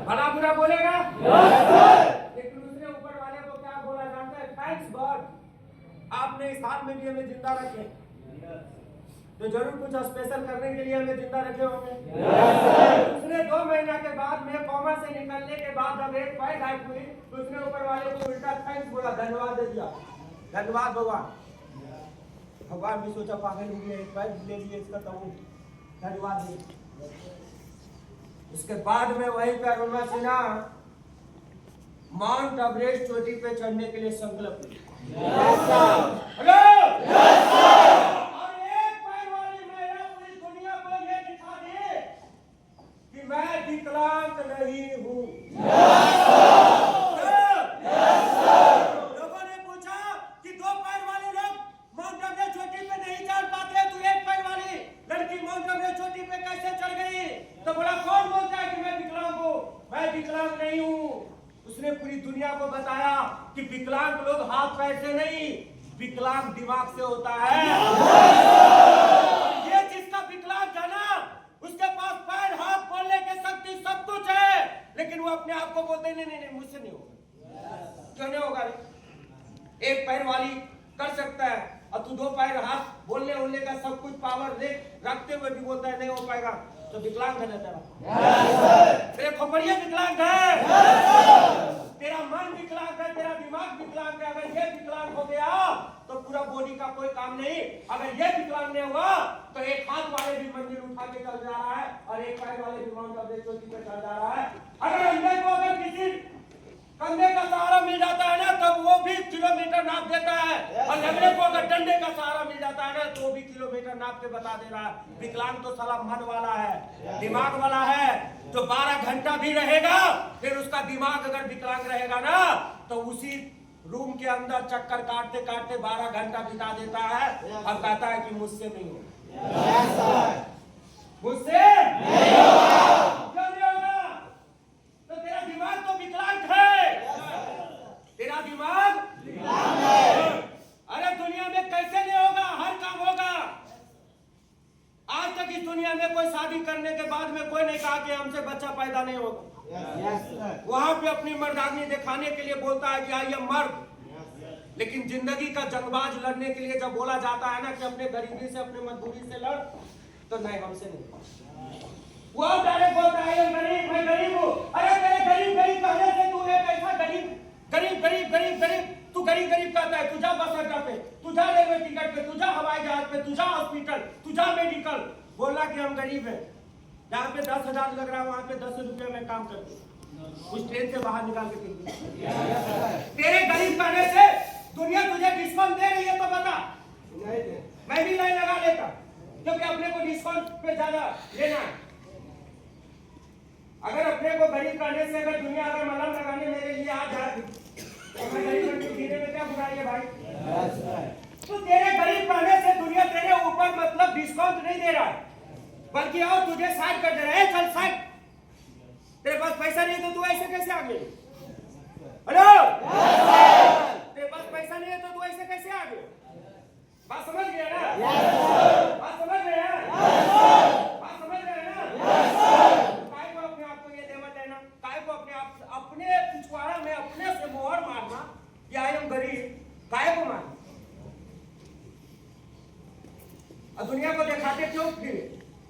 भला बुरा बोलेगा, लेकिन उसने ऊपर वाले को क्या बोला जानते हैं? थैंक्स गॉड, आपने इस हाल में भी हमें जिंदा रखे, तो जरूर कुछ स्पेशल करने के लिए हमें जिंदा रखे होंगे। उसने 2 महीना के बाद में कोमा से निकलने के बाद जब एक पैर गायब हुई तो उसने ऊपर वाले को उल्टा थैंक्स बोला, धन्यवाद दे दिया, धन्यवाद भगवान। भगवान भी सोचा पागल हो गया, एक पैर ले लिए इसका, तो धन्यवाद दिया। उसके बाद में वही पे अरुणा सिन्हा माउंट एवरेस्ट चोटी पे चढ़ने के लिए संकल्प लिया। हेलो, और एक पैर वाली महिला पूरी दुनिया को ये दिखा दे कि मैं विकलांग नहीं हूँ। लोगों ने पूछा कि 2 पैर वाले लोग माउंट एवरेस्ट चोटी पे नहीं चढ़ पाते, तो एक पैर वाली लड़की माउंट एवरेस्ट चोटी पे कैसे चढ़ गई? तो बोला कौन बोलता है कि मैं विकलांग हूँ? मैं विकलांग नहीं हूँ। उसने पूरी दुनिया को बताया कि विकलांग लोग हाथ पैर से नहीं, विकलांग दिमाग से होता है। ये जिसका विकलांग है ना, उसके पास पैर हाथ बोलने की शक्ति सब कुछ है, लेकिन वो अपने आप को बोलते नहीं नहीं नहीं मुझसे नहीं होगा। क्यों नहीं होगा? एक पैर वाली कर सकता है और तू 2 पैर हाथ बोलने उलने का सब कुछ पावर रखते हुए भी बोलता है नहीं हो पाएगा, तो विकलांग है ना तेरा? तेरे खोपड़िया विकलांग है, तेरा मन विकलांग है, तेरा दिमाग विकलांग है। अगर ये विकलांग हो गया तो पूरा बॉडी का कोई काम नहीं। अगर ये विकलांग नहीं हुआ तो एक हाथ वाले भी मंजिल उठा के चल जा रहा है और एक पैर वाले भी माउंट एवरेस्ट चोटी पे चल जा रहा है। अगर अंधे को अगर किसी कंधे का सहारा मिल जाता है ना, तब वो भी किलोमीटर नाप देता है, और लंगड़े को अगर डंडे का सहारा मिल जाता है ना, तो वो भी किलोमीटर नाप के बता दे रहा है। विकलांग तो साला मन वाला है, दिमाग वाला है, जो 12 घंटा भी रहेगा, फिर उसका दिमाग अगर विकलांग रहेगा ना, तो उसी रूम के अंदर चक्कर काटते काटते 12 घंटा बिता देता है और कहता है कि मुझसे नहीं होगा, मुझसे नहीं होगा। क्यों नहीं होगा? तो तेरा दिमाग तो विकलांग है, तेरा दिमाग विकलांग है। अरे दुनिया में कैसे नहीं होगा? हर काम होगा। आज तक इस दुनिया में कोई शादी करने के बाद में कोई नहीं कहा कि हमसे बच्चा पैदा नहीं होगा। वहां पे अपनी मर्दानी दिखाने के लिए बोलता है कि आई एम मर्द, लेकिन जिंदगी का जंगबाज लड़ने के लिए जब बोला जाता है ना कि अपने गरीबी से अपने मजदूरी से लड़, तो नहीं हमसे नहीं। वो डायरेक्ट बोलता है गरीब, मैं गरीब हूँ। अरे तेरे गरीब गरीब कहने से तू एक ऐसा गरीब गरीब गरीब गरीब गरीब तू गरीब गरीब कहता है। तुझा बस अड्डा पे, तुझा रेलवे टिकट पे, तुझा हवाई जहाज पे, तुझा हॉस्पिटल, तुझा मेडिकल, बोला कि हम गरीब है। जहाँ पे 10,000 लग रहा है वहाँ पे 10 रुपये में काम करते, उस ट्रेन से बाहर निकाल के तेरे गरीब कहने से दुनिया तुझे डिस्काउंट दे रही है तो बता, मैं भी लाइन लगा लेता, क्योंकि अपने को डिस्काउंट पे ज्यादा लेना है। अगर अपने को गरीब कहने से अगर दुनिया अगर मलम लगाने मेरे लिए आ जाती तो मैं गरीब जीने में क्या बुराई है भाई? तो तेरे गरीब कहने से दुनिया तेरे ऊपर मतलब डिस्काउंट नहीं दे रहा है, बल्कि और तुझे साइड कर दे रहा है। चल साइड, तेरे पास पैसा नहीं तो तू ऐसे कैसे आ गई? हेलो, तेरे पास पैसा नहीं है तो तू ऐसे कैसे आ गई? बात समझ गया ना? बात समझ गए हैं? बात समझ गए ना? काय को अपने आप को ये देवर देना, काय को अपने पिछवाड़ा में अपने से मोहर मारना कि आई एम गरीब, काय को मारना? और दुनिया को दिखाते क्यों फिर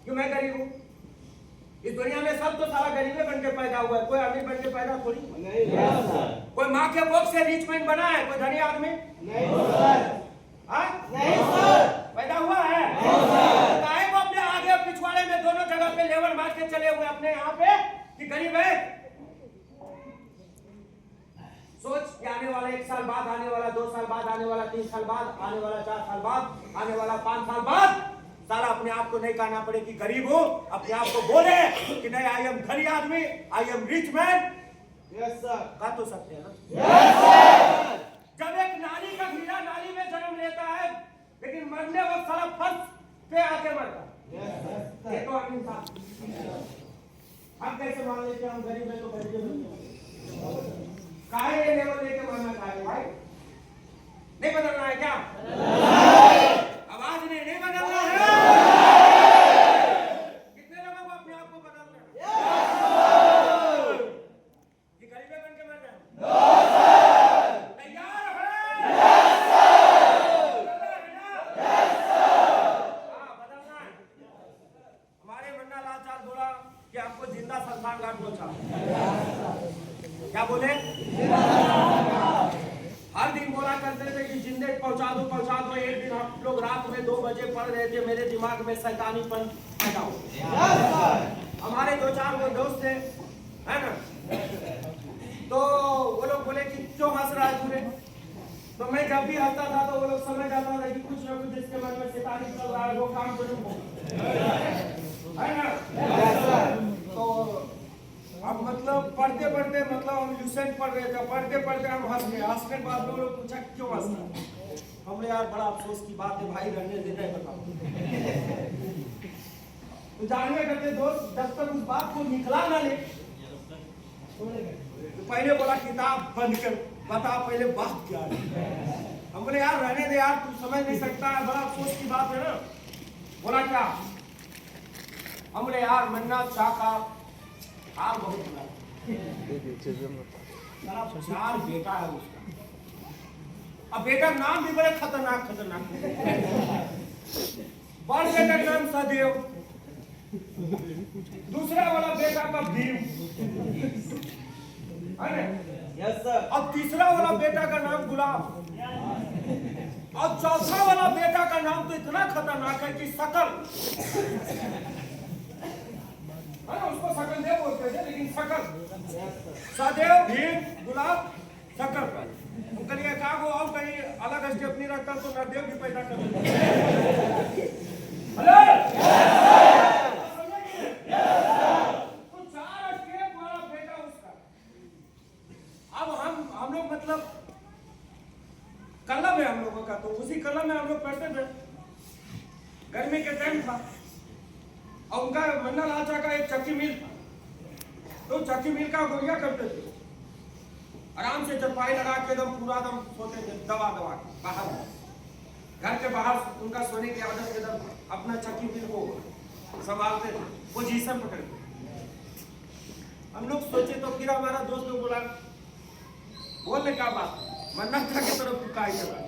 कि मैं गरीब हूँ? इस दुनिया में सब तो सारा गरीबे बन के पैदा हुआ है, कोई अमीर बन के पैदा थोड़ी नहीं। कोई माँ के कोख से रिच मैन बना है, कोई धनी आदमी नहीं पैदा हुआ है। काहे को अपने आगे पिछवाड़े में दोनों जगह पे लेवल मार के चले हुए अपने यहाँ पे कि गरीब है? सोच कि आने वाला 1 साल बाद, आने वाला 2 साल बाद, आने वाला 3 साल बाद, आने वाला 4 साल बाद, आने वाला 5 साल बाद सारा अपने आप को नहीं कहना पड़े कि गरीब हो, अपने आप को बोले कि नहीं आई एम धनी आदमी, I am rich man. Yes sir, कह तो सकते हैं ना? Yes sir. जब एक नाली का हीरा नाली में जन्म लेता है, लेकिन मरने वक्त सारा फर्श पे आके मरता है, ये तो अमीर था। हम कैसे मान लेते हम गरीब है तो गरीब काहे ये लेवल लेके मरना चाहिए भाई? नहीं बदलना है क्या? आवाज नहीं बदलना है। कितने लोगों को अपने आप को बदलना है? शमशान घाट पहुंचा। क्या बोले? हर दिन बोला करते थे कि जिंदे पहुंचा दो पहुंचा दो। एक दिन हम लोग रात में 2 बजे पढ़ रहे थे, मेरे दिमाग में शैतानीपन पैदा हो गया। हमारे 2-4 वो दोस्त थे, है ना, तो वो लोग बोले कि क्यों हंस रहा है तूने? तो मैं जब भी हंसता था तो वो लोग समझ जाता था कि कुछ ना कुछ जिसके मन में शैतानी चल रहा है वो काम जरूर होगा, है ना। तो अब मतलब पढ़ते पढ़ते मतलब हम ल्यूसेंट पढ़ रहे थे, पढ़ते पढ़ते हम हंस गए। हंसने के बाद लोग पूछा क्यों हंसना? हमने यार बड़ा अफसोस की बात है भाई, रहने देना है, बताओ। तो जानवे करते दोस्त, जब तक उस बात को निकला ना ले, तो पहले बोला किताब बंद कर, बता पहले बात क्या है। हम बोले यार रहने दे यार, तू समझ नहीं सकता है, बड़ा अफसोस की बात है ना। बोला क्या? हम बोले यार मन्ना शाह का हार बहुत बड़ा, 4 बेटा है उसका। अब बेटा नाम भी बड़े खतरनाक खतरनाक। बड़ बेटा का नाम सदैव, दूसरा वाला बेटा का भीम, यस सर। अब तीसरा वाला बेटा का नाम गुलाब, और चौथा वाला बेटा का नाम तो इतना खतरनाक है कि सकल, है ना, उसको सकल देव बोलते थे, लेकिन सकल, सदैव, भीम, गुलाब, सकल। हम करिए कहा वो अब कहीं अलग स्टेप नहीं रखता तो नरदेव भी पैदा कर तो 4 स्टेप वाला बेटा उसका। अब हम लोग मतलब कलम है हम लोगों का, तो उसी कलम में हम लोग पढ़ते थे। गर्मी के टाइम था और उनका मन्ना लाचा का एक चक्की मिल था, तो चक्की मिल का गोलियां करते थे। आराम से चरपाई लगा के एकदम पूरा दम सोते थे, दबा दबा बाहर, घर के बाहर उनका सोने की आदत के दम अपना चक्की मिल को संभालते थे, पोजीशन पकड़ के। हम लोग सोचे तो फिर हमारा दोस्त लोग बोला बोलने का बात, मन्ना शाह की तरफ का ही चला।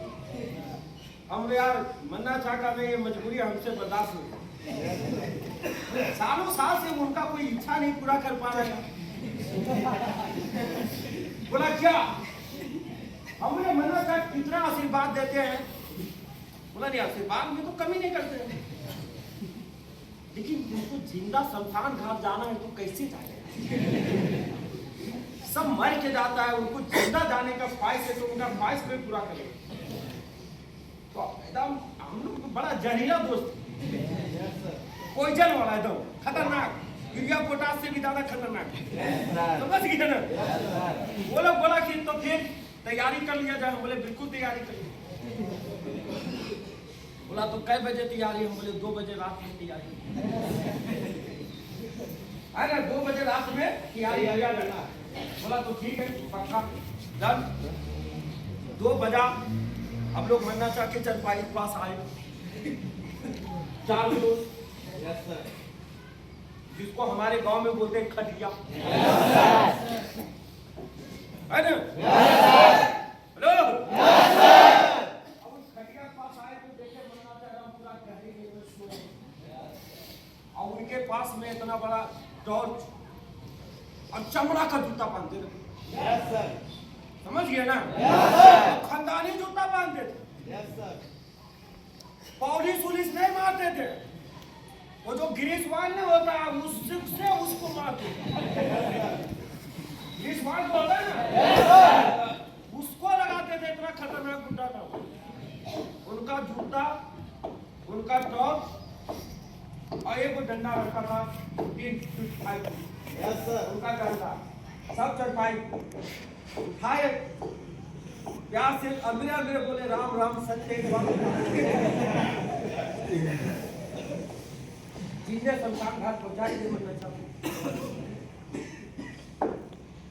हम यार मन्ना शाह का नहीं, ये मजबूरी हमसे बर्दाश्त नहीं। सालों साल से उनका कोई इच्छा नहीं पूरा कर पा रहा है। बोला क्या? हमने मन्ना शाह कितना आशीर्वाद देते हैं। बोला नहीं, आशीर्वाद में तो कमी नहीं करते हैं, लेकिन उनको जिंदा शमशान घाट जाना है तो कैसे जाएगा? सब मर के जाता है, उनको जिंदा जाने का ख्वाहिश है तो उनका ख्वाहिश कोई पूरा करे। तो एकदम हम लोग बड़ा जहरीला दोस्त, पॉइजन वाला, एकदम खतरनाक, यूरिया पोटास से भी ज्यादा खतरनाक, समझ गए ना। वो लोग बोला कि तो फिर तैयारी कर लिया जाए। बोले बिल्कुल तैयारी करिए। बोला तो कै बजे तैयारी? हम बोले 2 बजे रात में तैयारी है ना, 2 बजे रात में तैयारी किया जाना। बोला तो ठीक है, पक्का डन। 2 बजा हम लोग मन्ना शाह के चरपाई के पास आए। 4 दोस्त, जिसको हमारे गांव में बोलते हैं खटिया, है ना। हेलो, अब उस खटिया के पास आए तो देखे मन्ना शाह पूरा गहरी नींद में सो, और उनके पास में इतना बड़ा टॉर्च और चमड़ा का जूता पहनते थे। समझ गए ना? खानदानी जूता पहनते थे, पॉलिश उलिश नहीं मारते थे। वो जो ग्रीसवाल नहीं होता है उससे उसको मारते थे। ग्रीसवाल जो होता है ना उसको लगाते थे। इतना खतरनाक गुंडा था उनका जूता, उनका टॉप और एक डंडा रखा था 3.5 उनका डंडा, सब चरपाई उठाए प्यार से अंदर अंदर बोले राम राम सत्य जिंदे शमशान घाट पहुंचाएंगे।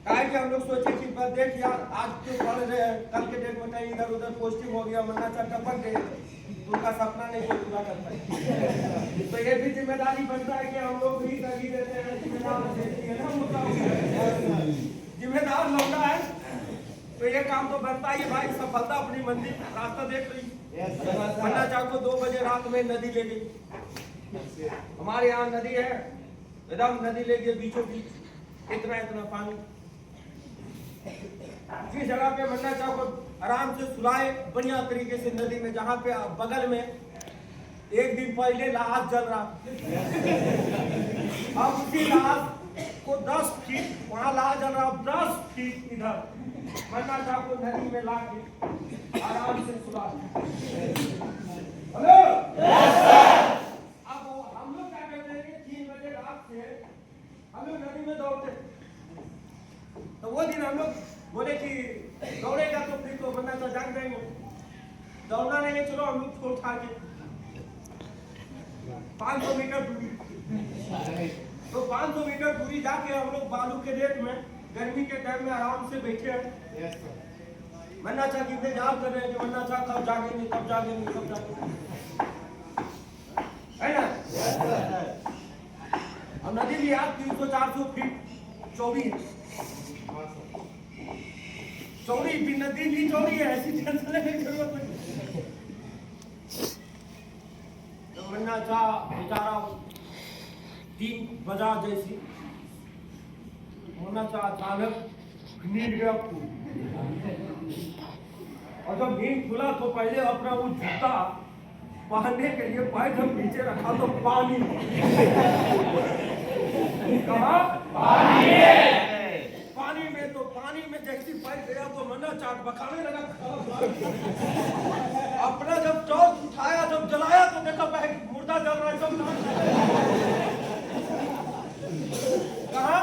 काहे कि हम लोग सोचे कि बस देख यार आज तो पढ़ रहे हैं, कल के डेट में कहीं इधर उधर पोस्टिंग हो गया, मन्ना शाह टपक गए, उनका सपना नहीं कोई पूरा कर पाए। तो ये भी जिम्मेदारी बनता है कि हम लोग भी कर ही देते हैं। जिम्मेदार लौटा है तो ये काम तो बनता ही है भाई। सफलता अपनी मंदिर रास्ता देख रही। मन्ना शाह को 2 बजे रात में नदी ले गई। हमारे यहाँ नदी है, एकदम नदी ले गई बीचों बीच। इतना इतना पानी। जिस जगह पे मन्ना चाह को आराम से सुलाए बढ़िया तरीके से नदी में, जहाँ पे बगल में एक दिन पहले लाश जल रहा, अब उसी लाश को 10 फीट वहाँ लाश जल रहा, 10 फीट इधर मन्ना चाह को नदी में ला के आराम से सुला। हेलो, अब हम लोग क्या करते हैं, 3 बजे रात से हम लोग नदी में दौड़ते। तो वो दिन हम लोग बोले कि दौड़ेगा तो फिर तो मन्ना चाह जाग जाएंगे, दौड़ना नहीं है, चलो हम लोग छोड़ छाड़ के 500 मीटर दूरी, तो 500 मीटर दूरी जाके हम लोग बालू के रेत में गर्मी के टाइम में आराम से बैठे हैं। मन्ना चाह की इंतजार कर रहे हैं कि मन्ना चाह कब जागेंगे, कब जागेंगे, कब जागेंगे, है ना। अब नदी भी आज 300-400 फीट चौड़ी भी नदी भी चौड़ी है, ऐसी टेंशन लेने की जरूरत नहीं। तो मन्ना चाह बेचारा 3 बजा जैसी मन्ना चाह अचानक नींद गया, और जब नींद खुला तो पहले अपना वो जूता पहनने के लिए पैर जब नीचे रखा तो पानी, कहा पानी में, तो पानी में जैसी पैर गया तो मन्ना चाट बखाने लगा। अपना जब टॉर्च उठाया, जब जलाया तो देखा मुर्दा जल रहा है, सब कहा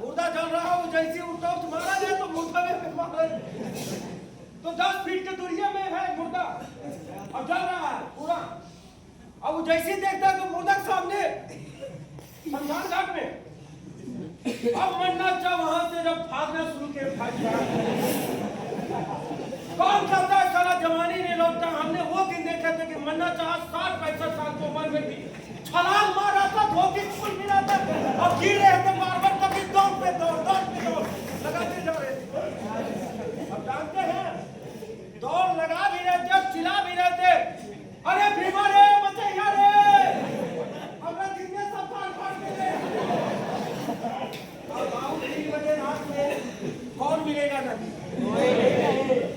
मुर्दा जल रहा, वो जैसे वो टॉर्च मारा जाए तो मुर्दा में मारा, तो 10 फीट के दूरिया में है मुर्दा और जल रहा है पूरा। अब वो जैसे देखता है तो मुर्दा सामने शमशान घाट में। अब मन्ना चाह वहां से जब भागना शुरू किया, कौन कहता है साला जवानी नहीं लौटता। हमने वो दिन देखे थे कि मन्ना चाह 60-65 साल की उम्र में थी, छलांग मार रहा था, धोती फूल मिला था और गिर रहे थे बार-बार, कभी दौड़ पे दौड़ लगाते जा रहे थे। अब जानते हैं दौड़ लगा भी रहे थे, चिल्ला भी रहे थे, अरे भीमा रे बचैया रे, हमरा जितने सब काट के दे। और बाबू 3 बजे रात में कौन मिलेगा नदी,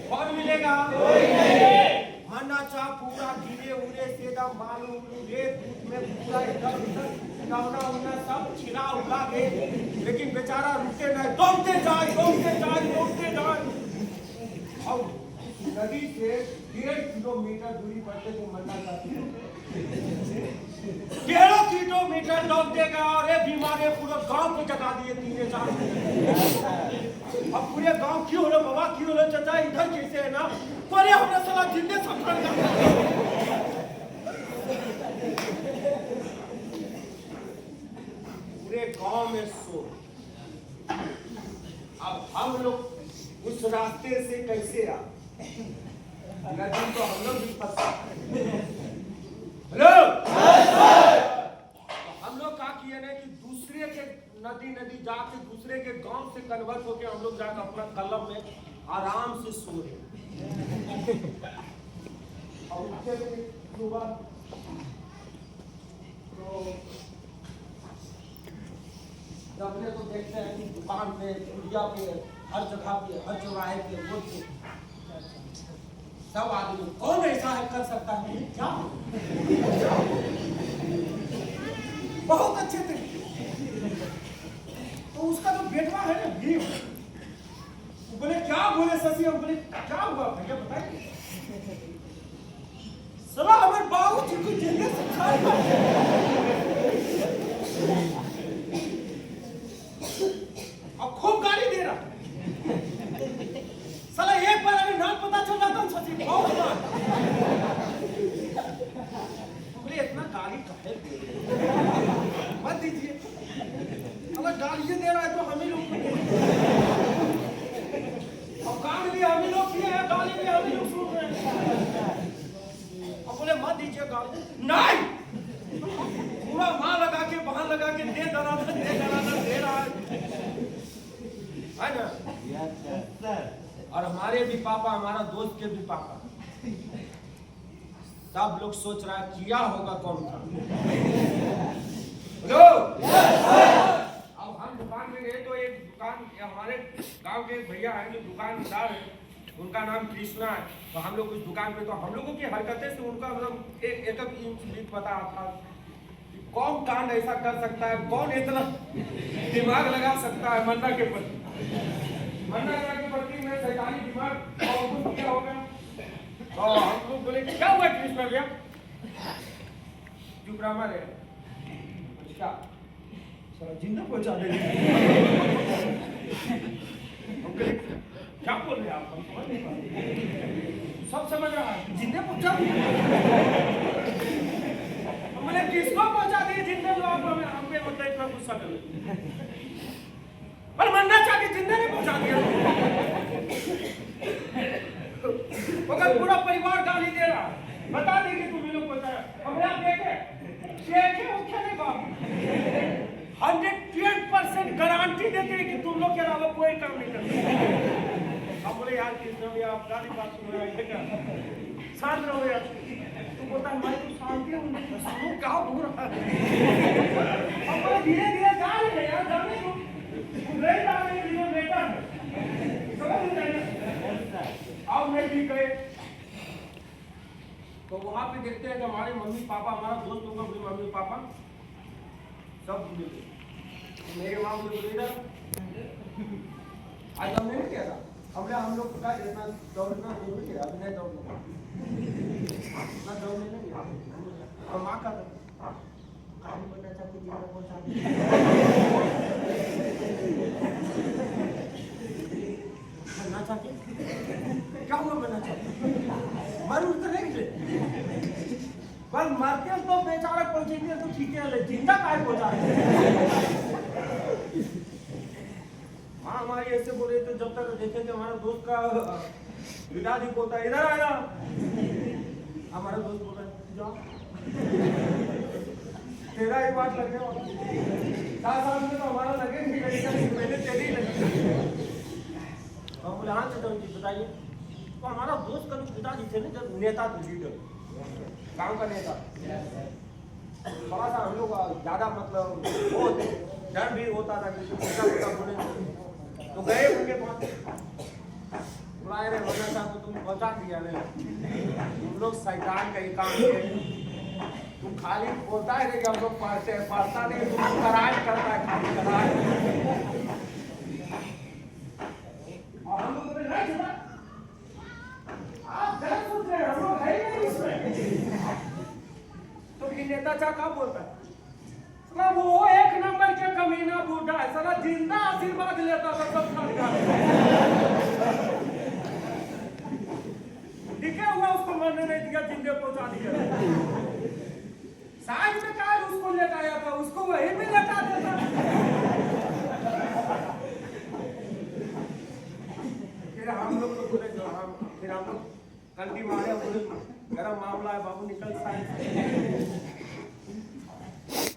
कौन मिलेगा, मन्ना चाह पूरा गिरे उड़े से दम बालू रेत में पूरा इधर उधर कवना उना सब छिला उला गए, लेकिन बेचारा रुके नहीं, दौड़ते जाए। और नदी से 1.5 किलोमीटर दूरी पर थे तो मन्ना चाह 1.5 किलोमीटर दौड़ते गए और ये बीमारी पूरे गांव को जगा दिए 3-4। अब पूरे गांव क्यों हो रहे बाबा, क्यों हो रहे चाचा, इधर कैसे है ना, अरे हमने साला जिंदे सफर पूरे गांव में शोर। अब हम लोग उस रास्ते से कैसे आ, नदी तो हम लोग भी फंसा। हेलो, हम लोग क्या किए ना कि दूसरे के नदी जाके दूसरे के गांव से कन्वर्ट होके हम लोग जाकर अपना कलम में आराम से सो रहे। और उसके सुबह तो अपने तो देखते हैं कि दुकान पे, पुलिया पे, हर जगह पे, हर चौराहे पे, रोड पे सब आदमी, कौन ऐसा है कर सकता है क्या, बहुत अच्छे थे। तो उसका जो बेटवा है ना भीम, बोले क्या, बोले शशि, हम बोले क्या हुआ भैया बताइए। सला हमारे बाबू जी को जिंदगी सिखाया और खूब गाली दे रहा। साला एक बार अगर नाम पता चल जाता हूँ शशि बहुत बार, बोले इतना गाली काहे दे रहे, मत दीजिए, अगर गाली दे रहा है तो हम ही लोग और काम भी हम ही लोग किए हैं, गाली भी हम ही लोग सुन रहे हैं। और बोले मत दीजिए गाली, नहीं पूरा माँ लगा के बहान लगा के दे रहा है ना। और हमारे भी पापा, हमारा दोस्त के भी पापा, सब लोग सोच रहा है किया होगा कौन था। हमारे गांव के भैया हैं जो दुकानदार है, उनका नाम कृष्णा है। तो हम लोग उस दुकान पे, तो हम लोगों की हरकतें से उनका मतलब एक इंच भी पता था कि कौन कांड ऐसा कर सकता है, कौन इतना दिमाग लगा सकता है मन्ना के प्रति। मन्ना के प्रति में शैतानी दिमाग और किया होगा। तो हम लोग बोले क्या हुआ कृष्णा भैया, चुप रहा हमारे क्या जिंदा पहुंचा दे। क्या बोल रहे आप, हम समझ नहीं पाते। सब समझ रहा है, जिंदे पहुंचा दिए। मैंने किसको पहुंचा दिए जिंदे, जो आप हमें हम पे मतलब इतना गुस्सा कर रहे, पर मरना चाह के जिंदे नहीं पहुंचा दिया। अगर पूरा परिवार गाली दे रहा, बता देंगे तुम लोग पहुंचाया, हमने आप देखे उठे नहीं बाप। 100% गारंटी देते हैं कि तुम लोग के अलावा कोई काम नहीं करते। हम बोले यार कृष्ण भैया आप गाली बात सुन रहे हैं क्या, शांत रहो यार। तू बोलता है मैं तो शांति हूँ, सुनो क्या हो रहा है। हम बोले धीरे धीरे जा रहे हैं यार, जाने दो, नहीं जा रहे हैं, धीरे बेटा समझ जाएगा। आओ नहीं भी गए तो वहां पे देखते हैं कि हमारे मम्मी पापा, हमारा दोस्त होगा भी मम्मी पापा सब भूल गए। मेरे माँ बोले इधर आज हमने नहीं किया था, हम लोग का इतना दौड़ना जरूरी है, अभी नहीं दौड़ना, इतना दौड़ने नहीं गया। और माँ का काम करना चाहती जिंदा पहुंचा बनना चाहती, क्या हुआ बनना चाहती, मर तो नहीं गए, पर मरते तो बेचारा पहुंचेंगे तो ठीक है, जिंदा काय पहुंचा रहे। हाँ हमारी ऐसे बोले तो जब तक देखेंगे हमारा दोस्त का पिताजी बोलता है इधर आया, हमारा दोस्त बोलता है जाओ, तेरा ही बात लगने वाला 7 साल में तो हमारा लगे नहीं, मैंने तेरी लगी। हम बोले हाँ चेतन जी बताइए। तो हमारा दोस्त का जो पिताजी थे ना, जब नेता थे, लीडर गांव का नेता, थोड़ा सा हम लोग ज्यादा मतलब वो डर भी होता था कि बोले तो गए उनके पास, बुलाए रहे वरना साहब को तुम बचा दिया नहीं, तुम लोग शैतान का ही काम किए, तुम खाली बोलता है कि हम लोग पढ़ते हैं, पढ़ता नहीं, तुम करार करता है, खाली करार। और हम लोग बोले नहीं चला, आप गलत सोच रहे हैं, हम लोग है ही नहीं इसमें। तो फिर नेता चाह क्या बोलता है, वो 1 नंबर के कमीना बूढ़ा है, साला जिंदा आशीर्वाद लेता था सब सरकार, दिखे हुआ उसको मरने नहीं दिया, जिंदे पहुंचा दिया। साइड में कहा उसको लेटाया था, उसको वही में लेटा देता। फिर हम लोग तो बोले फिर हम लोग कंटी मारे, बोले गरम मामला है बाबू, निकल साइड।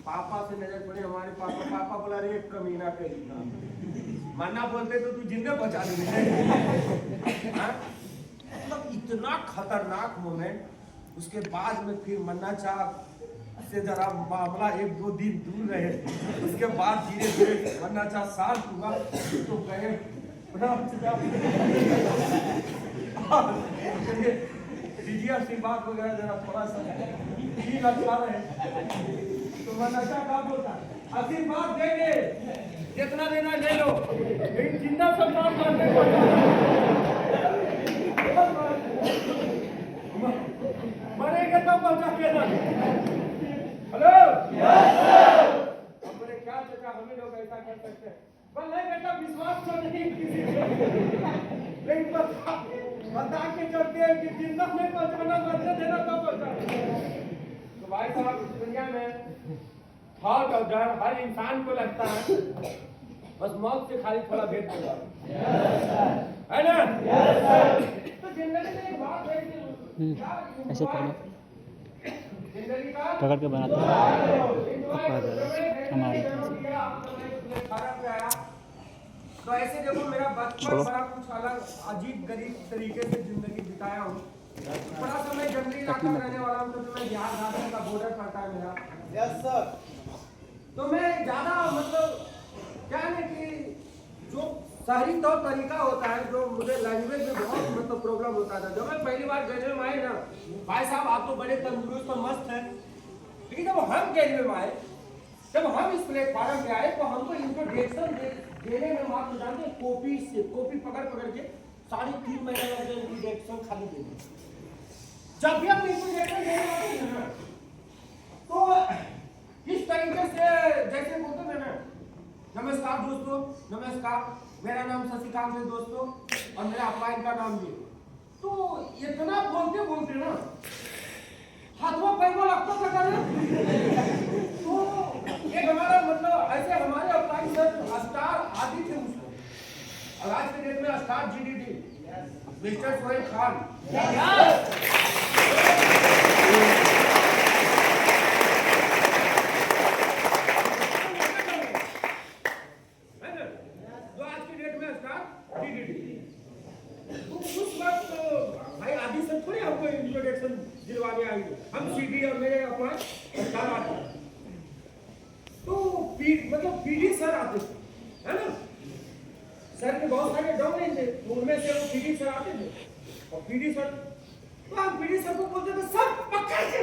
पापा से नजर पड़ी, हमारे पापा बोला रे कमीना कहीं मन्ना बोलते तो तू जिंदे बचा देंगे। मतलब इतना खतरनाक मोमेंट। उसके बाद में फिर मन्ना चाह से जरा मामला 1-2 दिन दूर रहे, उसके बाद धीरे धीरे मन्ना चाह शांत हुआ तो गए आशीर्वाद वगैरह जरा थोड़ा सा ठीक अच्छा रहे तो मन्ना चाह क्या बोलता आशीर्वाद देंगे, जितना देना ले लो, लेकिन जिंदा सब काम करने को मरेंगे तब बचा के ना। हेलो हमने क्या सोचा, हमें लोग ऐसा कर सकते हैं, पर नहीं बेटा विश्वास तो नहीं किसी को, लेकिन बता के चलते हैं कि जिंदा नहीं पहुंचाना, मरने देना तब पहुंचा। तो भाई साहब इस दुनिया में थॉट और डर हर इंसान को लगता है, बस मौत से खाली थोड़ा भेद होगा, है ना। तो जिंदगी में एक बात है कि ऐसे पकड़ के बनाते हैं हमारे। तो ऐसे देखो मेरा बचपन बड़ा कुछ अलग अजीब गरीब तरीके से जिंदगी बिताया हूँ। बड़ा समय जंगली इलाका में रहने वाला हूँ, तो मैं बिहार झारखंड का बॉर्डर पड़ता है मेरा। Yes sir. तो मैं ज्यादा मतलब क्या है कि जो शहरी तौर तरीका होता है जो मुझे लैंग्वेज में बहुत मतलब प्रॉब्लम होता था। जब मैं पहली बार गैलवे में आए ना, भाई साहब आप तो बड़े तंदुरुस्त और मस्त हैं, लेकिन जब हम गैलवे में आए, जब हम इस प्लेटफार्म पे आए तो हमको इंट्रोडक्शन देने में मात्र जानते हैं कॉपी पकड़ के 3.5 महीने लग गए इंट्रोडक्शन खाली देने। जब भी हम इंट्रोडक्शन देने आते हैं ना, तो इस तरीके से जैसे बोलते हैं ना, नमस्कार दोस्तों, नमस्कार, मेरा नाम शशिकांत है दोस्तों, और मेरा अपलाइन का नाम ये। तो इतना बोलते ना हाथों पैरों लगता था करना। तो एक हमारा मतलब ऐसे हमारे अपलाइन सर स्टार आदि थे उसमें, और आज के डेट में स्टार जीडीडी मिस्टर सोहेल खान। हम सीडी और मेरे अपना स्टार आते, तो मतलब पीडी सर आते थे, है ना। सर के बहुत सारे डाउन थे, उनमें से वो पीडी सर आते थे, और पीडी सर तो हम पीडी सर को बोलते थे सब पकड़ के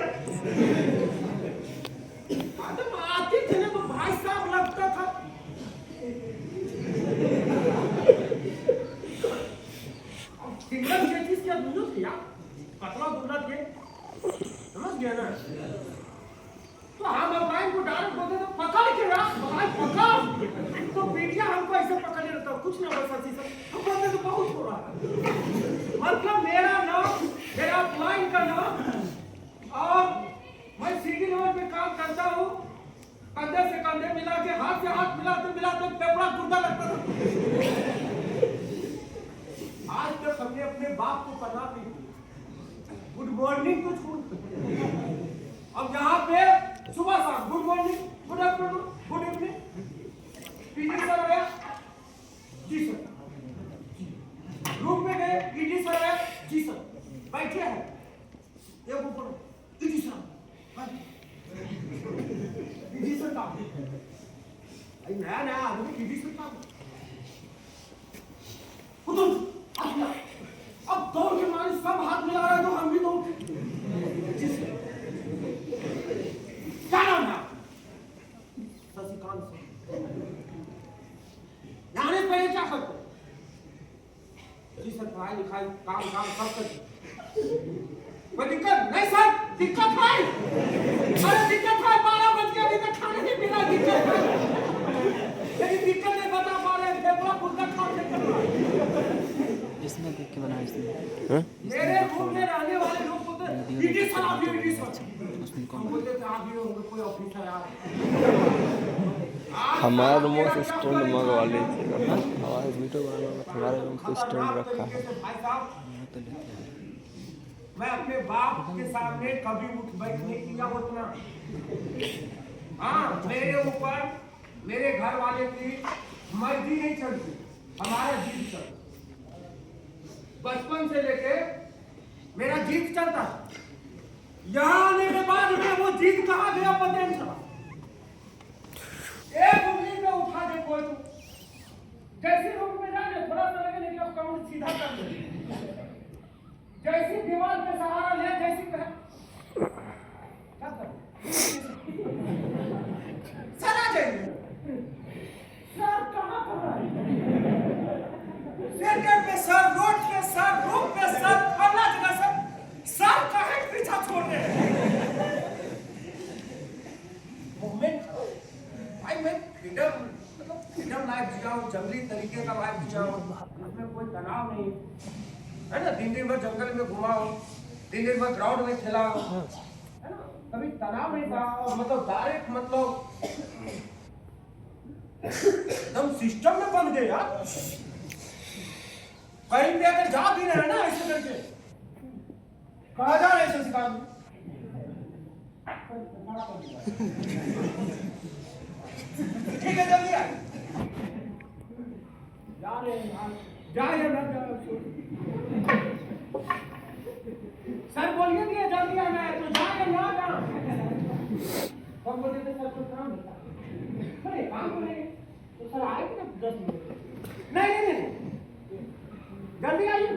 आदम आते थे ना, तो भाई साहब लगता था सिंगल चेचिस क्या दूर किया पतला दुबला थे, समझ गया ना। तो हम अपलाइन को डायरेक्ट बोलते थे पकड़ के रख भाई पकड़, तो पीटिया हमको ऐसे पकड़े रहता कुछ ना बस ऐसी सब हम बोलते तो बहुत हो रहा है। मतलब मेरा नाम, मेरा अपलाइन का नाम, और मैं सीडी लेवल पे काम करता हूँ, कंधे से कंधे मिला के हाथ से हाथ मिलाते पेपड़ा गुर्दा लगता था। आज तक हमने अपने बाप को पता नहीं गुड मॉर्निंग कुछ, अब यहाँ पे सुबह शाम good morning, good afternoon, good evening, PT sir आया जी सर, रूम में गए पीटी सर आया जी सर, बैठे हैं एक ऊपर पीटी सर, पीटी सर का नया आदमी पीटी सर का अब दौड़ के मारे सब हाथ मिला रहे तो हम भी दौड़। क्या नाम है? शशिकांत सर। जाने पहले क्या करते? जी सर पढ़ाई लिखाई काम सब करते। कोई दिक्कत नहीं सर, दिक्कत है, अरे दिक्कत है, 12 बज गया अभी तक खाने नहीं मिला, दिक्कत है, लेकिन दिक्कत नहीं बता पा रहे, फेफड़ा फुल्का खाने कर रहा है। इसमें देख के बनाया इसने। मेरे रूम में रहने वाले लोग बोलते पीटी सर आप ये पीटी सर, हम बोलते थे आप ये होंगे कोई ऑफिसर यार। हमारा रूम में स्टैंड मंगवा लीजिए, हमारे वीडियो बनाने में हमारे रूम पे स्टैंड रखा है। मैं अपने बाप के सामने कभी उठ बैठ नहीं किया उतना। हाँ, मेरे ऊपर मेरे घर वाले की मर्जी नहीं चलती, हमारा जीत चलता। बचपन से लेके मेरा जीत चलता, यहाँ आने के बाद में वो जीत कहाँ गया पता नहीं चला। एक उंगली पे उठा दे कोई, जैसे रूम में जाने थोड़ा सा लगे लेकिन अब काउंट सीधा कर दे, जैसी दीवार पे सहारा ले, जैसी क्या कर सर आ जाएंगे, सर कहाँ पर है? सेंटर पे सर, रोड पे सर, रूम पे सर, अगला जगह सर कहाँ पीछा छोड़ रहे हैं? मूवमेंट भाई मैं फ्रीडम लाइफ जिया हूँ, जंगली तरीके का लाइफ जिया हूँ, उसमें कोई तनाव नहीं है ना। दिन भर जंगल में घुमा हूँ, दिन भर ग्राउंड में खेला हूँ, है ना, कभी तनाव नहीं था। और मतलब डायरेक्ट मतलब एकदम सिस्टम में बन गए यार। कहीं पे अगर जा भी रहे ना ऐसे करके, कहा जा रहे ऐसे सिखा ठीक है जल्दी आ जा रहे हैं, जा सर बोलिए कि जल्दी आना है तो जाए ना जा। कब बोलते थे सर कुछ काम होता है, काम करेंगे तो सर आएंगे ना 10 मिनट। नहीं, जल्दी आइए।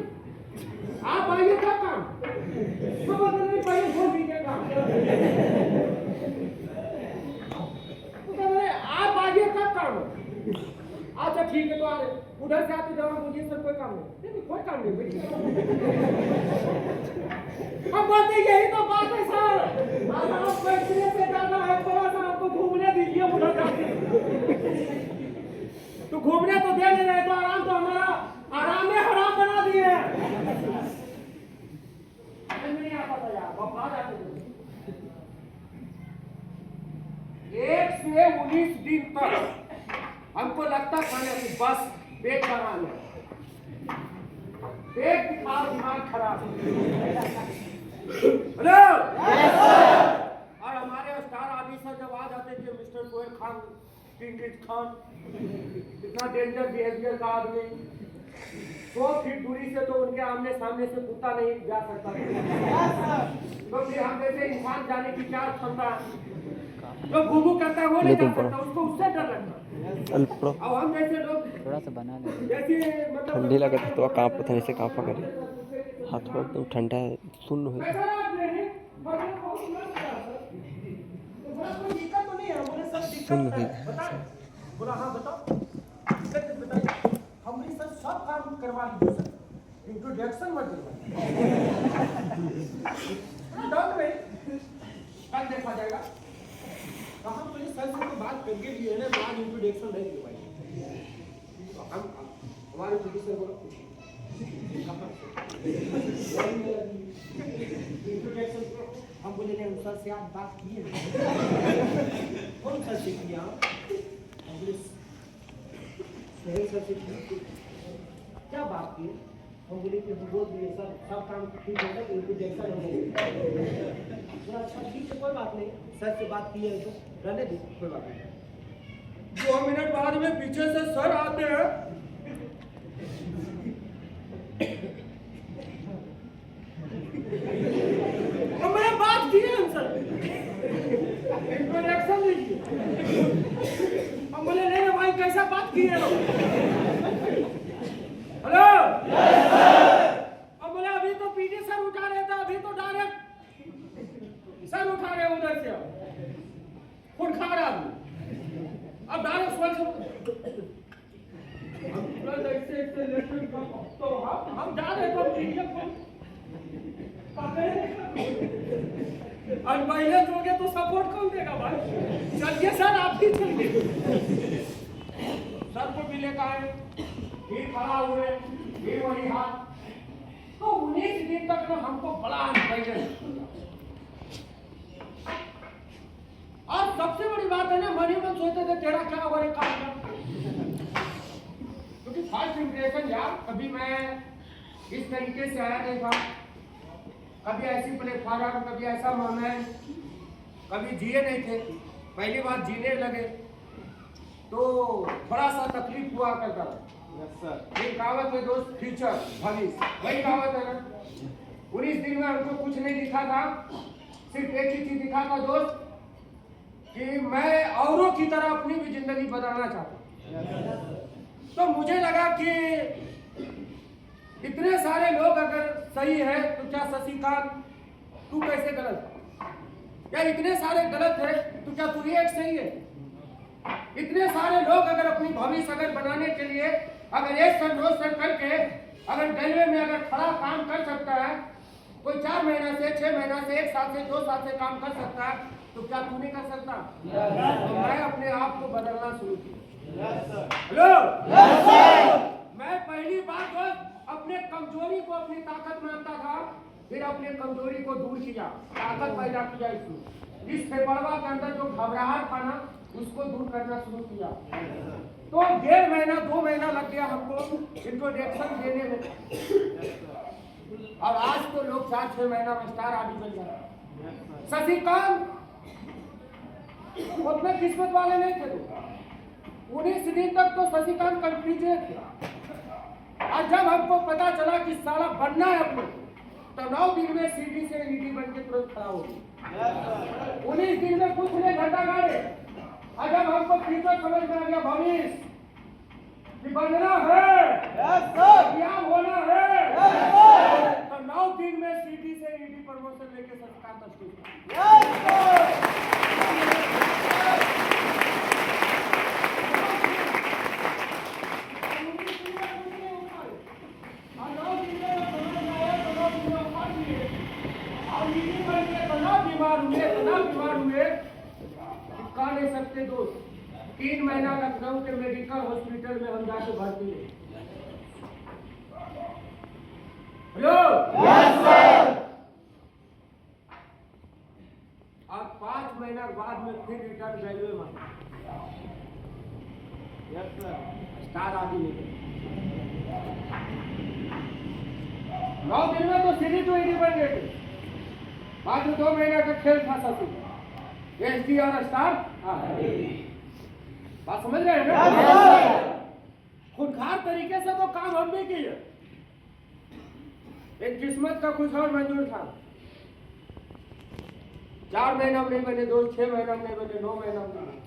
आप आइए कब काम? तो बोलते नहीं पहले फोन कीजिए काम। तो कह रहे आप आइए कब काम? अच्छा ठीक है तो आ रहे। उधर से आते जवाब मुझे सर कोई काम नहीं, कोई काम नहीं बेटी। हम बोलते यही तो बात है सर। आप पैसे से ज्यादा है, थोड़ा सा आपको घूमने दीजिए उधर जाके। तो घूमने तो दे नहीं रहे, तो आराम तो हमारा आराम में हराम बना दिए। नहीं आता था यार, बफा जाते थे। 1 से 19 दिन तक हमको लगता था कि बस पेट बना लिया, पेट दिमाग खराब। हेलो और हमारे स्टार ऑफिसर जब आ जाते थे, मिस्टर सोहेल खान, किंग खान, इतना डेंजर बिहेवियर का आदमी, 100 फीट दूरी से तो उनके आमने सामने से कुत्ता नहीं जा सकता। तो फिर हम जैसे इंसान जाने की क्या क्षमता, जो घूमू करता है वो नहीं जा सकता, उसको उससे डर लगता। अब हम जैसे लोग थोड़ा सा बना ले। जैसे मतलब ठंडी लगा तो काँप पता नहीं से काँपा करे हाथ में एकदम ठंडा है सुन हो सुन हो बोला हाँ बताओ, हमने सर सब काम करवा लीजिए सर, इंट्रोडक्शन मत दीजिए। कल देखा जाएगा। कहाँ पर सर से तो बात करके लिए ना, आज इंट्रोडक्शन नहीं दिए भाई। हम हमारे प्रोड्यूसर बोलो इंट्रोडक्शन हम बोले नहीं सर से आप बात किए कौन सर से किया? हम बोले सोहेल सर से क्या बात की? हम बोले कि हम बोल दिए सर सब काम ठीक है, इंट्रोडक्शन हो गई। अच्छा ठीक है कोई बात नहीं, सर से बात की है तो रहने दी, कोई बात नहीं। 2 मिनट बाद में पीछे से सर आते हैं, हमने बात की है सर, इंट्रोडक्शन दीजिए। हम बोले नहीं भाई कैसा बात की है? हेलो हम बोले अभी तो पीटी सर उठा रहे थे, अभी तो डायरेक्ट सर उठा रहे उधर से, खून खा रहा आदमी, अब डायरेक्ट स्वर से तो हम जा रहे थे और पहले दोगे तो सपोर्ट कौन देगा भाई? चलिए सर आप भी चलिए। सर को भी लेकर आए, फिर खड़ा हुए, फिर वही हाथ। तो 19 दिन तक ना हमको बड़ा पहले। और सबसे बड़ी बात है ना, मन ही मन सोचते थे तेरा क्या होगा रे काम का, क्योंकि फर्स्ट इंप्रेशन यार कभी मैं इस तरीके से आया नहीं था, कभी ऐसी प्लेटफॉर्म, कभी ऐसा मोमेंट, कभी जिए नहीं थे। पहली बार जीने लगे तो थोड़ा सा तकलीफ हुआ करता। एक कहावत है दोस्त, फ्यूचर भविष्य, वही कहावत है ना। 19 दिन में हमको कुछ नहीं दिखा था, सिर्फ एक ही चीज दिखा था दोस्त कि मैं औरों की तरह अपनी भी जिंदगी बदलना चाहता हूँ। तो मुझे लगा कि इतने सारे लोग अगर सही है तो क्या शशिकांत तू कैसे गलत? या इतने सारे गलत है तो क्या तू एक सही है? इतने सारे लोग अगर अपनी भविष्य अगर बनाने के लिए अगर एक सन 2 सन करके अगर रेलवे में अगर खड़ा काम कर सकता है, कोई 4 महीना से 6 महीना से 1 साल से 2 साल से काम कर सकता है, तो क्या तू नहीं कर सकता? तो मैं अपने आप को बदलना शुरू किया। हेलो मैं पहली बार दोस्त अपने कमजोरी को अपनी ताकत मानता था, फिर अपने कमजोरी को दूर किया, ताकत पैदा किया। इस फेफड़वा के अंदर जो घबराहट था ना, उसको दूर करना शुरू किया। तो 1.5 महीना 2 महीना लग गया हमको इंट्रोडक्शन देने में, और आज तो लोग 4-6 महीना में स्टार आदि बन जाए। शशिकांत उतने किस्मत वाले नहीं थे। 19 दिन तक तो शशिकांत कंफ्यूजन था, और जब हमको पता चला कि साला बनना है अपने, तो 9 दिन में सीडी से ईडी बन के तुरंत खड़ा हो गया। 19 दिन में कुछ नहीं घटा गाड़े, और जब हमको फ्यूचर समझ में आ गया, भविष्य कि बनना है, क्या होना है, तो 9 दिन में सीडी से ईडी प्रमोशन लेके सरकार तक बीमार हुए कहा नहीं सकते दोस्त। 3 महीना लखनऊ के मेडिकल हॉस्पिटल में हम जाके भर्ती हुए। हेलो अब 5 महीना बाद में फिर रिटर्न रेलवे में स्टार आदि नहीं 9 दिन में तो सीधी तो ईडी बन गए थे। बाद में 2 महीना का खेल था सब एसडी और स्टार। बात समझ रहे हैं ना? खुदखार तरीके से तो काम हम भी किए। एक किस्मत का कुछ और मंजूर था। 4 महीना में नहीं बने, 6 महीना में नहीं बने, 9 महीना में नहीं,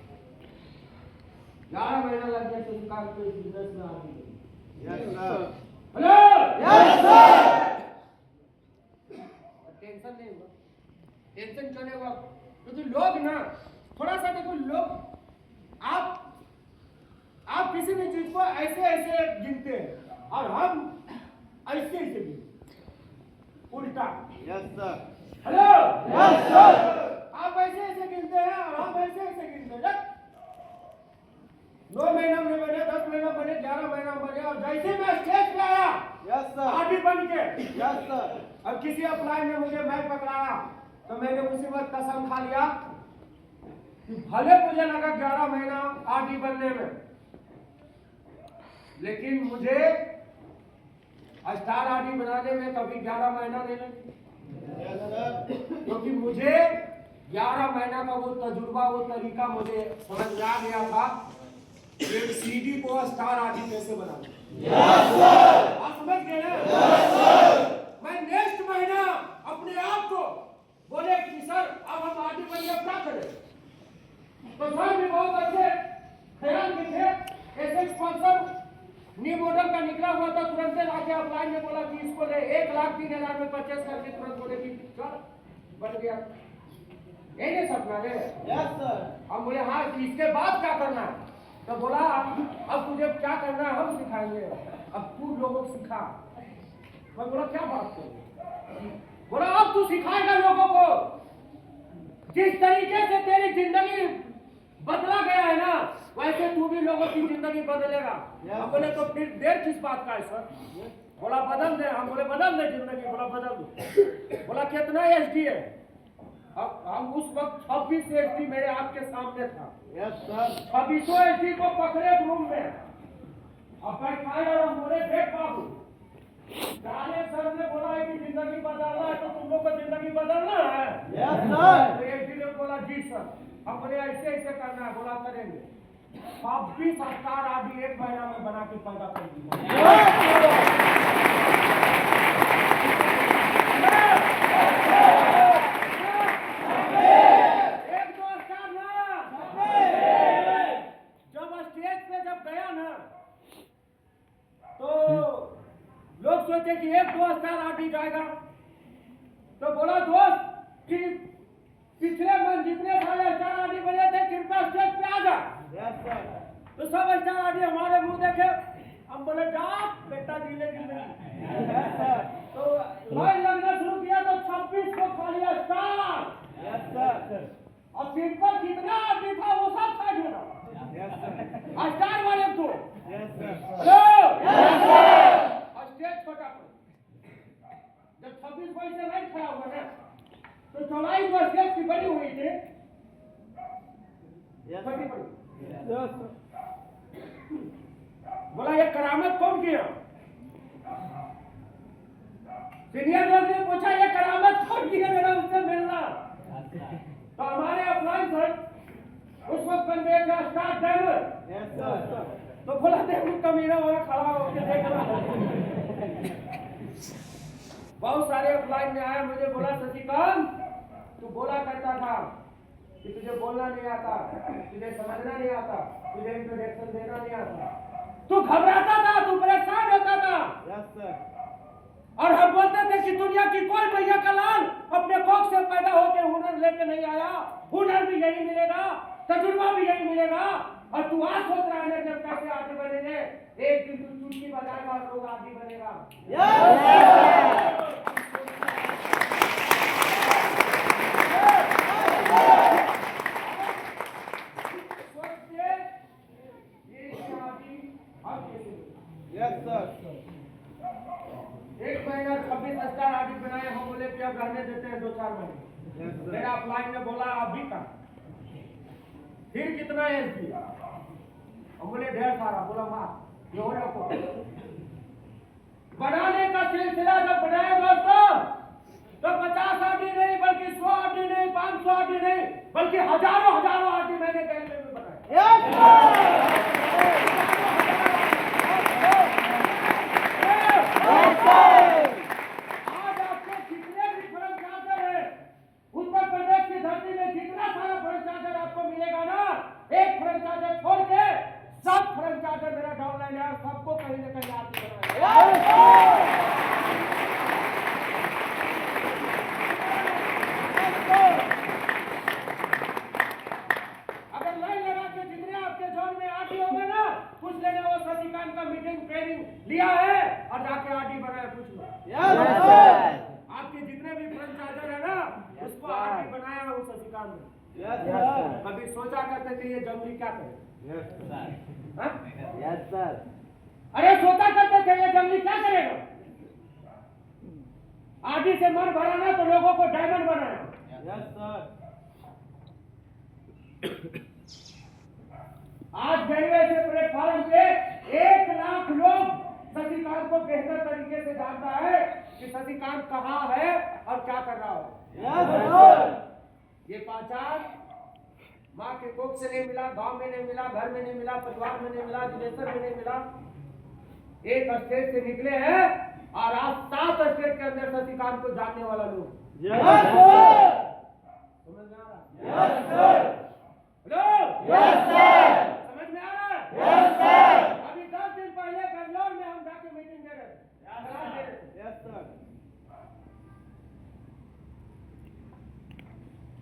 11 महीना लग गया सरकार को बिजनेस में आने में। हेलो टेंशन नहीं हुआ। टेंशन क्यों नहीं हुआ? क्योंकि लोग ना थोड़ा सा देखो, लोग आप किसी भी चीज को ऐसे ऐसे गिनते हैं और हम ऐसे ऐसे गिनते उल्टा। हेलो आप ऐसे ऐसे गिनते हैं और हम ऐसे ऐसे गिनते हैं। 9 महीना में बने, 10 महीना बने, 11 महीना बने और जैसे मैं स्टेज पे आया आदि बन के अब किसी अप्लाई में मुझे मैं पकड़ाया तो मैंने उसी वक्त कसम खा लिया कि भले मुझे लगा 11 महीना आदि बनने में, लेकिन मुझे स्टार आदि बनाने में कभी 11 महीना नहीं लगी। क्योंकि मुझे 11 महीना का वो तजुर्बा, वो तरीका मुझे समझ में आ गया था एक सीडी को स्टार आदि कैसे बनाना। आप समझ गए ना? मैं नेक्स्ट महीना अपने आप को बोले कि सर अब हम आदि बनिए, क्या करें? तो सर भी बहुत अच्छे ख्याल के थे। एसएक्स पर्सन न्यू मॉडल का निकला हुआ था, तुरंत लाके अप्लाई में बोला कि इसको ले 1,03,000 में परचेस करके तुरंत बोले कि चल बन गया। यही सपना है। हम बोले हाँ, इसके बाद क्या करना है? तो बोला अब तुझे क्या करना है हम सिखाएंगे, अब तू लोगों को सिखा। मैं बोला क्या बात कर? बोला अब तू सिखाएगा लोगों को। जिस तरीके से तेरी जिंदगी बदला गया है ना, वैसे तू भी लोगों की जिंदगी बदलेगा। हम बोले तो फिर देर किस बात का है सर? बोला बदल दे। हम बोले बदल दे जिंदगी। बोला बदल दो। बोला कितना एसडी है? अब हम उस वक्त 26 एसडी मेरे आपके सामने था। 26 एसडी को पकड़े रूम में अब बैठाए और हम बोले देख बाबू, सर ने बोला है कि जिंदगी बदलना है तो तुम लोग को जिंदगी बदलना है। तो एसडी ने बोला जी सर। हम बोले ऐसे ऐसे करना है। बोला करेंगे। 26 स्टार आदि 1 महीना में बना के पैदा कर दिया। लोग सोचे कि 1-2 स्टार आदि जाएगा, तो बोला दोस्त कि पिछले मन जितने सारे स्टार आदि बने थे कृपया स्टेज पे आ जा। तो सब स्टार आदि हमारे मुंह देखे। हम बोले जा बेटा जिलेगी नहीं। तो लाइन लगना शुरू किया तो 26 को खाली स्टार और सिंपल जितना आदमी था वो सब साइड होना स्टार वाले को। स्टेज छोटा जब 26 से लाइन खड़ा हुआ ना, तो चौड़ाई जो स्टेज की बनी हुई थी छोटी पड़ी। बोला ये करामत कौन किया? सीनियर लोग ने पूछा ये करामत कौन किया मेरा उससे मिलना। तो हमारे अप्लाई सर उस वक्त बन गए थे स्टार ड्राइवर। तो बोला देखो कमीना वहां खड़ा होकर देख रहा। बहुत सारे अप्लाई में आया, मुझे बोला शशिकांत तू बोला करता था कि तुझे बोलना नहीं आता, तुझे समझना नहीं आता, तुझे इंट्रोडक्शन देना नहीं आता, तू घबराता था, तू परेशान होता था। और हम बोलते थे कि दुनिया की कोई मैया का लाल अपने कोख से पैदा होकर हुनर लेके नहीं आया, हुनर भी यही मिलेगा, तजुर्बा भी यही मिलेगा। और तू आज सोच रहा है जब कैसे आगे बढ़ेंगे, एक दिन तू चुटकी बजाएगा और लोग आगे बढ़ेगा। एक महीना 26,000 आदमी बनाए, हम बोले कि अब रहने देते हैं 2-4 महीने। मेरा अप्लाई ने बोला अभी का फिर कितना एज दिया, हम बोले ढेर सारा। बोला माँ ये हो रखो। बनाने का सिलसिला जब बनाए दोस्तों, तो 50 आदमी नहीं बल्कि 100 आदमी नहीं, 500 आदमी नहीं, बल्कि हजारों आदमी मैंने कैमरे में बनाए। आज आपके जितने भी फ्रेंचाइजर हैं, उत्तर प्रदेश की धरती में जितना सारा फ्रेंचाइजर आपको मिलेगा ना, एक फ्रेंचाइजर छोड़ के सब फ्रेंचाइजर मेरा डाउनलाइन है, सबको कहीं ना कहीं आदमी बनाएगा। अगर लाइन लगा के जितने आपके जोन में आरडी होंगे ना, पूछ लेना वो शशिकांत का मीटिंग ट्रेनिंग लिया है और जाके आरडी बनाया, पूछ लो। आपके जितने भी फ्रेंचाइजर है ना, उसको आरडी बनाया वो शशिकांत ने। कभी सोचा करते थे ये जंगली क्या करे? अरे सोचा करते थे ये जंगली क्या करेगा? आरडी से मन भरा ना तो लोगों को डायमंड बनाया। आज रेलवे से प्लेटफॉर्म पे 1 लाख लोग शशिकांत को बेहतर तरीके से जानता है कि शशिकांत कहाँ है और क्या कर रहा है। ये पहचान माँ के कोख से नहीं मिला, गांव में नहीं मिला, घर में नहीं मिला, परिवार में नहीं मिला, विदेशों में नहीं मिला। एक स्टेट से निकले हैं और आज 7 स्टेट के अंदर शशिकांत को जानने वाला लोग। समझ में आ रहा है? समझ में आ रहा है? अभी 10 दिन पहले बेंगलोर में हम जाके मीटिंग दे रहे थे।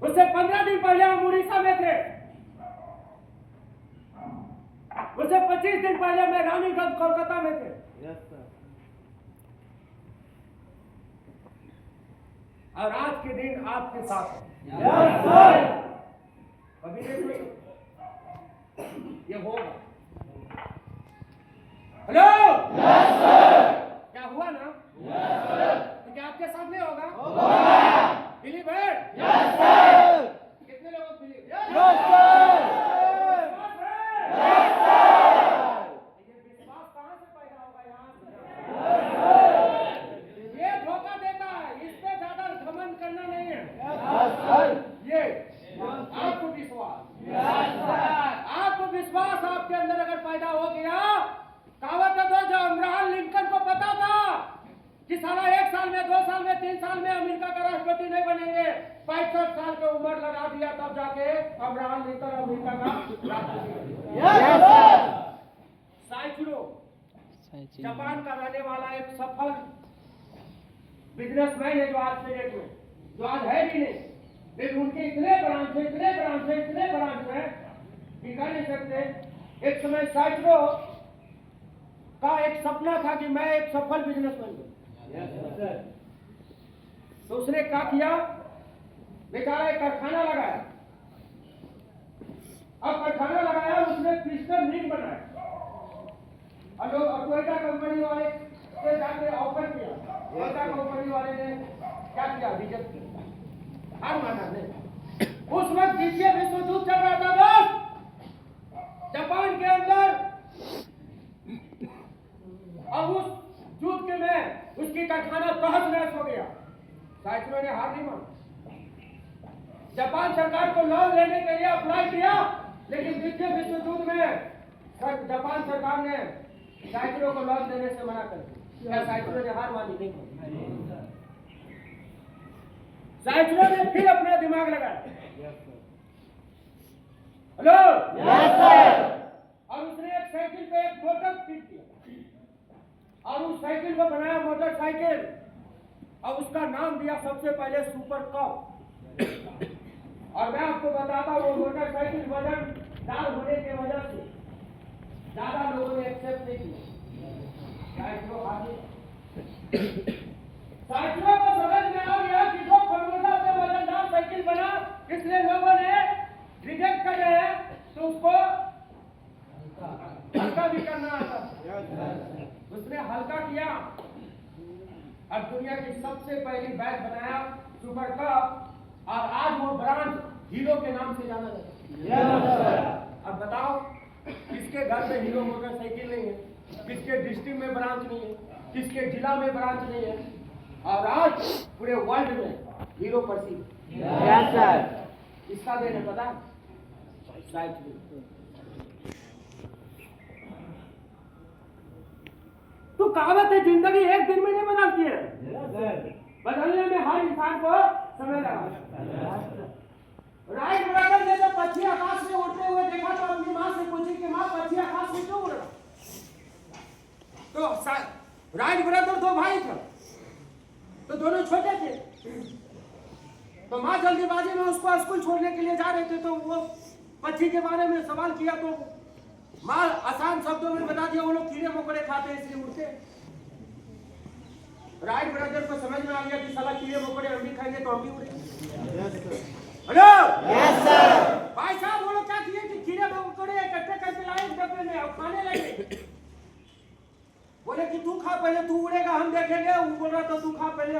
उससे 15 दिन पहले हम उड़ीसा में थे। उससे 25 दिन पहले मैं रानीगंज कोलकाता में थे। और आज के दिन आपके साथ है। अभी देखो ये होगा। हेलो, क्या हुआ ना? तो क्या आपके साथ नहीं होगा? बिलीव है? कितने लोगों को बिलीव? ये विश्वास कहाँ से पैदा होगा? यहाँ ये धोखा देता है, इस पे ज्यादा घमंड करना नहीं है। ये आत्मविश्वास आपके अंदर अगर पैदा हो गया, कहावत है जो अब्राहम लिंकन को पता था कि साला 1 साल में, 2 साल में, 3 साल में अमेरिका का राष्ट्रपति नहीं बनेंगे, 65 साल की उम्र लगा दिया तब जाके अब्राहम लिंकन अमेरिका का राष्ट्रपति। साइचिरो जापान का रहने वाला एक सफल बिजनेसमैन है, जो आज के डेट में, जो आज है भी नहीं, लेकिन उनके इतने ब्रांच है कि कह नहीं सकते। एक समय साइचिरो का एक सपना था कि मैं एक सफल बिजनेसमैन हूं। तो उसने क्या किया, बेचारा एक कारखाना लगाया। अब कारखाना लगाया, उसने क्रिस्टल रिंग बनाया और लोग टोयोटा कंपनी वाले से जाके ऑफर किया। टोयोटा कंपनी वाले ने क्या किया, रिजेक्ट किया, हार माना नहीं। उस वक्त द्वितीय विश्व युद्ध चल रहा था दोस्त, जापान के अंदर। अब उस युद्ध के में उसकी कारखाना तहस नहस हो गया। साइचिरो ने हार नहीं माना, जापान सरकार को लोन लेने के लिए अप्लाई किया, लेकिन द्वितीय विश्व युद्ध में जापान सरकार ने साइचिरो को लोन देने से मना कर दिया। क्या साइचिरो ने हार मानी? नहीं। साइचिरो ने फिर अपना दिमाग लगाया। हेलो, और उसने एक साइकिल पे एक मोटर फिट किया और उस साइकिल को बनाया मोटरसाइकिल और उसका नाम दिया सबसे पहले सुपर कप। और मैं आपको बताता हूँ वो मोटरसाइकिल वजनदार होने की वजह से ज्यादा लोगों ने एक्सेप्ट नहीं किया। साथियों को समझ में आ गया कि जो फॉर्मूला से वजनदार साइकिल बना इसलिए लोगों ने रिजेक्ट कर रहे हैं, तो उसको हल्का भी करना आता। उसने हल्का किया और दुनिया की सबसे पहली बैग बनाया सुपर कप और आज वो ब्रांड हीरो के नाम से जाना जाता है। अब बताओ किसके घर में हीरो मोटरसाइकिल नहीं है, किसके डिस्ट्रिक्ट में ब्रांच नहीं है, किसके जिला में ब्रांच नहीं है, और आज पूरे वर्ल्ड में हीरो प्रसिद्ध। इसका देने पता तो कहावत है जिंदगी एक दिन में नहीं बदलती है, बदलने में हर इंसान को समय लगा। राइट ब्रदर ने जब पक्षी आकाश में उड़ते हुए देखा तो अपनी माँ से पूछी कि माँ पक्षी आकाश में क्यों उड़ रहा। तो राइट ब्रदर दो भाई थे, तो दोनों छोटे थे, तो माँ जल्दीबाजी में उसको स्कूल छोड़ने के लिए जा रहे थे, तो वो पक्षी के बारे में सवाल किया तो माँ आसान शब्दों में बता दिया वो लोग कीड़े मकोड़े खाते हैं इसलिए उड़ते। राइट ब्रदर को समझ में आ गया कि साला कीड़े मकोड़े हम भी खाएंगे तो हम भी उड़ेंगे। Hello yes sir. भाई साहब वो लोग क्या किए कि कीड़े मकोड़े इकट्ठे करके लाए डब्बे में और खाने लगे। बोले कि तू खा पहले, तू उड़ेगा हम देखेंगे। वो बोल रहा था तू खा पहले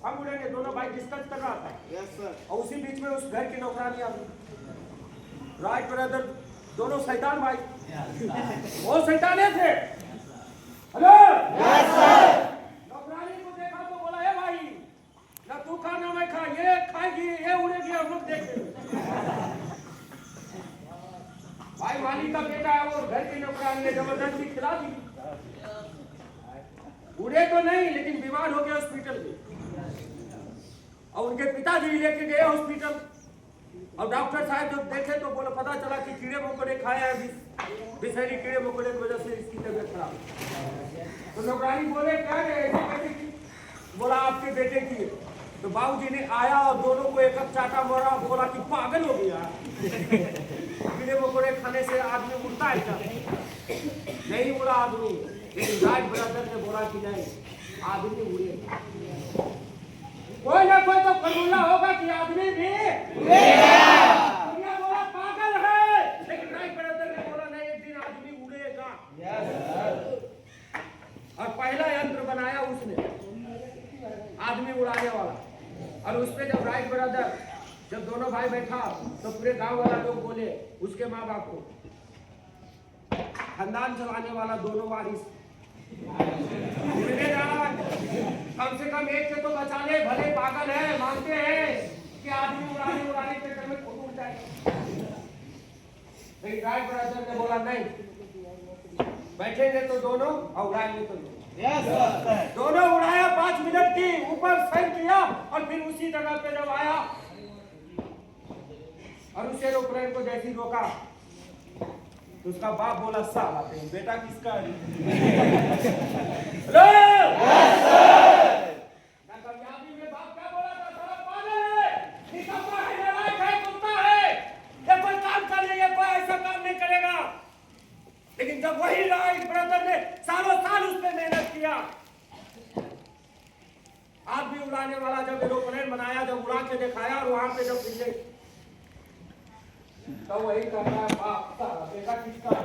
हम उड़ेंगे। दोनों भाई डिस्कस कर रहा था। Yes sir. और उसी बीच में उस घर की नौकरानी आ गई। राइट ब्रदर दोनों शैतान भाई, वो शैताने थे। Hello yes sir. नौकरानी को देखा तो बोला ए भाई ना तू खा ना मैं खा, ये खाएगी ये उड़ेगी हम लोग देखेंगे। भाई वाली का बेटा है वो, घर की नौकरानी ने जबरदस्ती खिला दी। उड़े तो नहीं लेकिन बीमार हो गए हॉस्पिटल में और उनके पिताजी लेके गए हॉस्पिटल और डॉक्टर साहब जब देखे तो बोला पता चला कि कीड़े मकोड़े खाए हैं, विषैली कीड़े मकोड़े की वजह से इसकी तबीयत खराब। तो नौकरानी बोले क्या है, बोला आपके बेटे की है। तो बाबूजी ने आया और दोनों को एक चाटा मारा, बोला कि पागल हो गया, कीड़े मकोड़े खाने से आदमी उड़ता है क्या? नहीं उड़ा आदमी, लेकिन राइट ब्रदर ने बोला कि नहीं आदमी उड़ेगा। कोई ना कोई तो फॉर्मूला होगा कि आदमी भी उड़ेगा। दुनिया बोला पागल है, लेकिन राइट ब्रदर ने बोला नहीं एक दिन आदमी उड़ेगा। और पहला यंत्र बनाया उसने आदमी उड़ाने वाला। और उस पे जब राइट ब्रदर जब दोनों भाई बैठा तो पूरे गांव वाला लोग बोले उसके माँ बाप को, खानदान चलाने वाला दोनों वारिस कम से कम एक से तो बचा ले, भले पागल है मानते हैं कि आदमी उड़ाने के चक्कर में खुद उड़ जाएगा। लेकिन राइट ब्रदर ने बोला नहीं, बैठेंगे तो दोनों और उड़ाएंगे तो दोनों। उड़ाया 5 मिनट की ऊपर सैर किया और फिर उसी जगह पे जब आया और उस एरोप्लेन को जैसे रोका तो उसका बाप बोला साला बेटा किसका है? कामयाबी में बाप क्या बोला था? साला पागल है, निकम्मा है, नालायक है, कुत्ता है, ये कोई काम कर लेगा, कोई ऐसा काम नहीं करेगा। लेकिन जब वही राइट ब्रदर ने सालों साल उस पर मेहनत किया, आदमी उड़ाने वाला जब एरोप्लेन बनाया, जब उड़ा के दिखाया और वहां पे जब गिरे तो वही करना है बाप साला बेटा किसका है?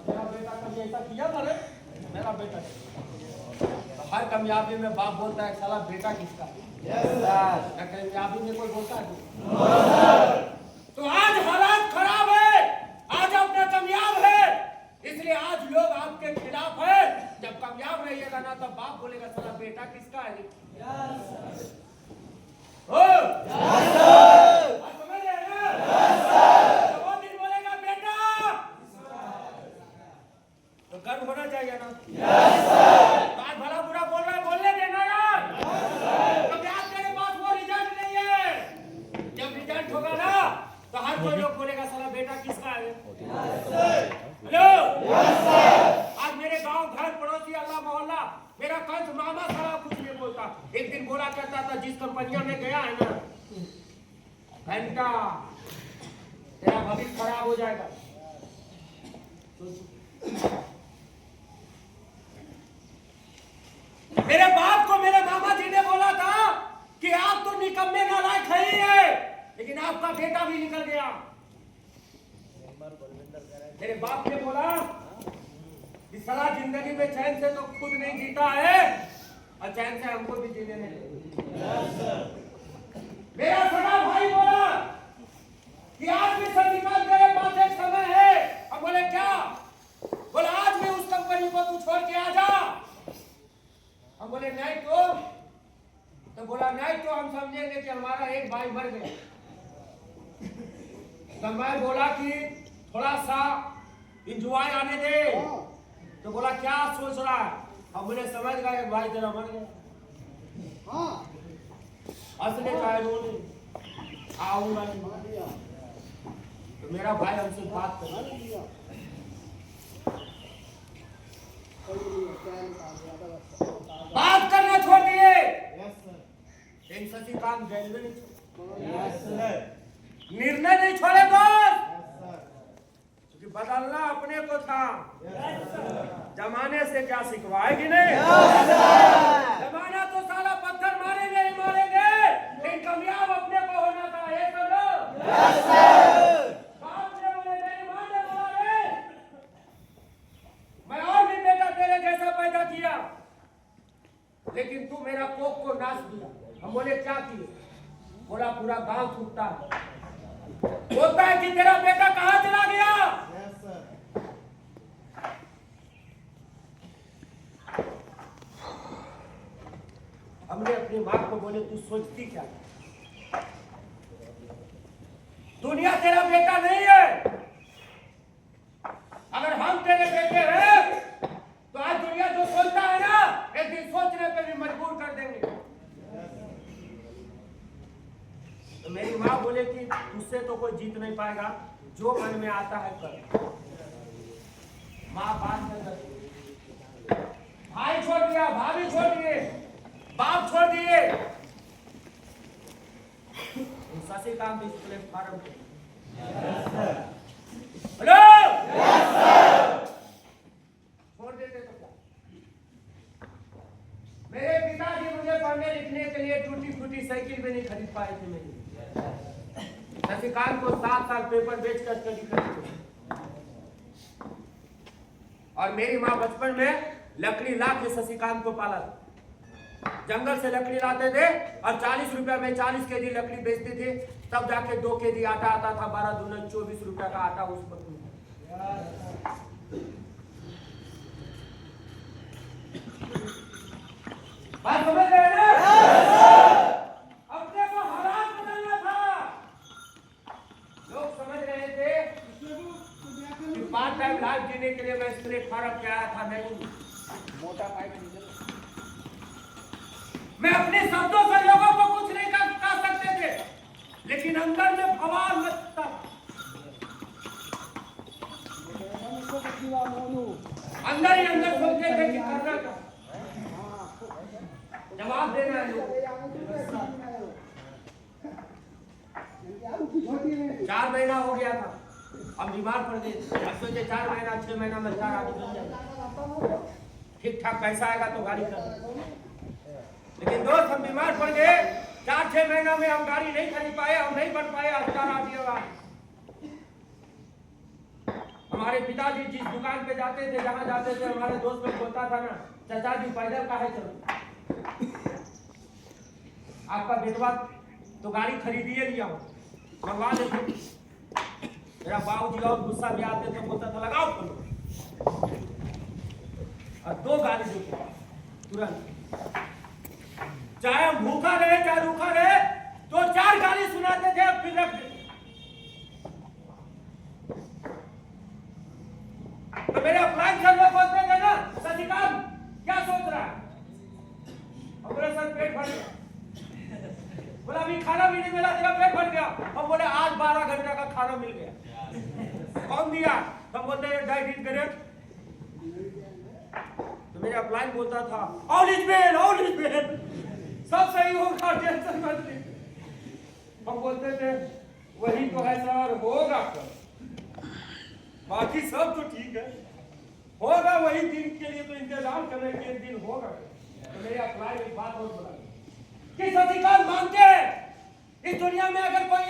मेरा बेटा कभी ऐसा किया था रे, मेरा बेटा। तो हर कामयाबी में बाप बोलता है साला बेटा किसका है? कामयाबी में कोई बोलता है? तो आज हालात खराब है, आज अपना कामयाब है, इसलिए आज लोग आपके खिलाफ है। जब कामयाब रहिएगा ना तब बाप बोलेगा साला बेटा किसका है? हो समझ रहे हैं ना? वो दिन बोलेगा बेटा तो गर्व होना चाहिए ना? बात भला बुरा बोल रहा है बोलने देना यार। अब यार तेरे पास वो रिजल्ट नहीं है, जब रिजल्ट होगा ना तो हर कोई लोग बोलेगा साला बेटा हेलो, आज मेरे गांव घर पड़ोसी अल्लाह मोहल्ला मेरा कंस मामा सारा कुछ नहीं बोलता। एक दिन बोला करता था जिस कंपनियों में गया है ना घंटा तेरा भविष्य खराब हो जाएगा। मेरे बाप को मेरे मामा जी ने बोला था कि आप तो निकम्मे नालायक है ही है, लेकिन आपका बेटा भी निकल गया। मेरे बाप ने बोला कि साला जिंदगी में चैन से तो खुद नहीं जीता है और चैन से हमको भी जीने नहीं। मेरा सगा भाई बोला कि आज भी सब निकल गए, पास एक समय है। अब बोले क्या? बोला आज भी उस कंपनी को तू छोड़ के आ जा। हम बोले नहीं तो बोला नहीं तो हम समझेंगे कि हमारा एक भाई मर गया। तो मैं बोला कि थोड़ा सा इंजॉय आने दे। तो बोला क्या सोच रहा है? हम बोले समझ गए भाई तेरा मर गया। असली चाहे रोने आऊंगा नहीं। तो मेरा भाई हमसे बात कर बात करना छोड़ दिए। शशिकांत निर्णय नहीं छोड़े दोस्त, क्योंकि बदलना अपने को था। जमाने से क्या सिखवाएगी नहीं? जमाना तो साला पत्थर मारेंगे ही मारेंगे, लेकिन कामयाब अपने को होना था। ये करो बाप ने बोले मेरी मां ने बोला रे मैं और भी बेटा तेरे जैसा पैदा किया, लेकिन तू मेरा कोख को नाश दिया। हम बोले क्या किए? बोला पूरा गांव छूटता है, बोलता है कि तेरा बेटा कहां चला गया। हमने अपनी मां को बोले तू सोचती क्या? दुनिया तेरा बेटा नहीं है। अगर हम तेरे बेटे हैं तो आज दुनिया जो सोचता है ना, एक दिन सोचने पे भी मजबूर कर देंगे। तो मेरी माँ बोले कि तुझसे तो कोई जीत नहीं पाएगा, जो मन में आता है कर। माँ बात में कर, भाई छोड़ दिया, भाभी छोड़ दिए, बाप छोड़ दिए। शशिकांत डिस्प्ले फार्म हेलो छोड़ देते तो क्या? मेरे पिताजी मुझे पढ़ने लिखने के लिए टूटी फूटी साइकिल भी नहीं खरीद पाए थे। मेरी शशिकांत को 7 साल पेपर बेचकर स्टडी करती। और मेरी माँ बचपन में लकड़ी ला के शशिकांत को पाला। जंगल से लकड़ी लाते थे और 40 रुपया में 40 केजी लकड़ी बेचते थे, तब जाके 2 केजी आटा आता था। 12 दूना 24 रुपया का आटा उस पर। बात समझ रहे ना? अपने को हालात बदलना था। लोग समझ रहे थे कि पार्ट टाइम लाइफ जीने के लिए मैं स्ट्रेट फार्म क्या आया था। नहीं, मोटा पाइप मैं अपने शब्दों से लोगों को कुछ नहीं कर सकते थे, लेकिन अंदर में बवाल मचता। अंदर ही अंदर सोचते थे कि करना क्या, जवाब देना है। 4 महीना हो गया था, हम बीमार पड़ गए। अब सोचे 4 महीना 6 महीना में 4 आदमी बन जाएगा, ठीक ठाक पैसा आएगा तो गाड़ी कर। लेकिन दोस्त हम बीमार पड़ गए। 4-6 महीना में हम गाड़ी नहीं खरीद पाए, हम नहीं बन पाए। 8 आदमी हमारे पिताजी जिस दुकान पे जाते थे, जहां जाते थे, हमारे दोस्त लोग बोलता था ना, चाचा जी पैदल काहे चलो, आपका बेटवा तो गाड़ी खरीदिए लिया हो, मंगवा लेते। मेरा बाबूजी और गुस्सा भी आते थे, बोलता था लगाओ खोलो, और 2 गाड़ी देते तुरंत। चाहे हम भूखा रहे चाहे रूखा रहे, 2-4 गाली सुनाते थे, फिर रख देते। तो मेरे अपराध सर में बोलते थे ना, शशिकांत क्या सोच रहा है? और बोले सर पेट भर गया। बोला अभी खाना भी नहीं मिला, तेरा पेट भर गया। और बोले आज 12 घंटे का खाना मिल गया। कौन दिया? तो बोलते हैं डाइट इज ग्रेट। तो मेरा अपलाइन बोलता था ऑल इज वेल, सब सही होगा, टेंशन मत ली। हम बोलते थे वही तो है सर, होगा सर, बाकी सब तो ठीक है, होगा वही दिन के लिए तो इंतजार कर रहे हैं, एक दिन होगा। तो मेरे अपलाइन एक बात और बोला कि सचिकांत मानते हैं इस दुनिया में अगर कोई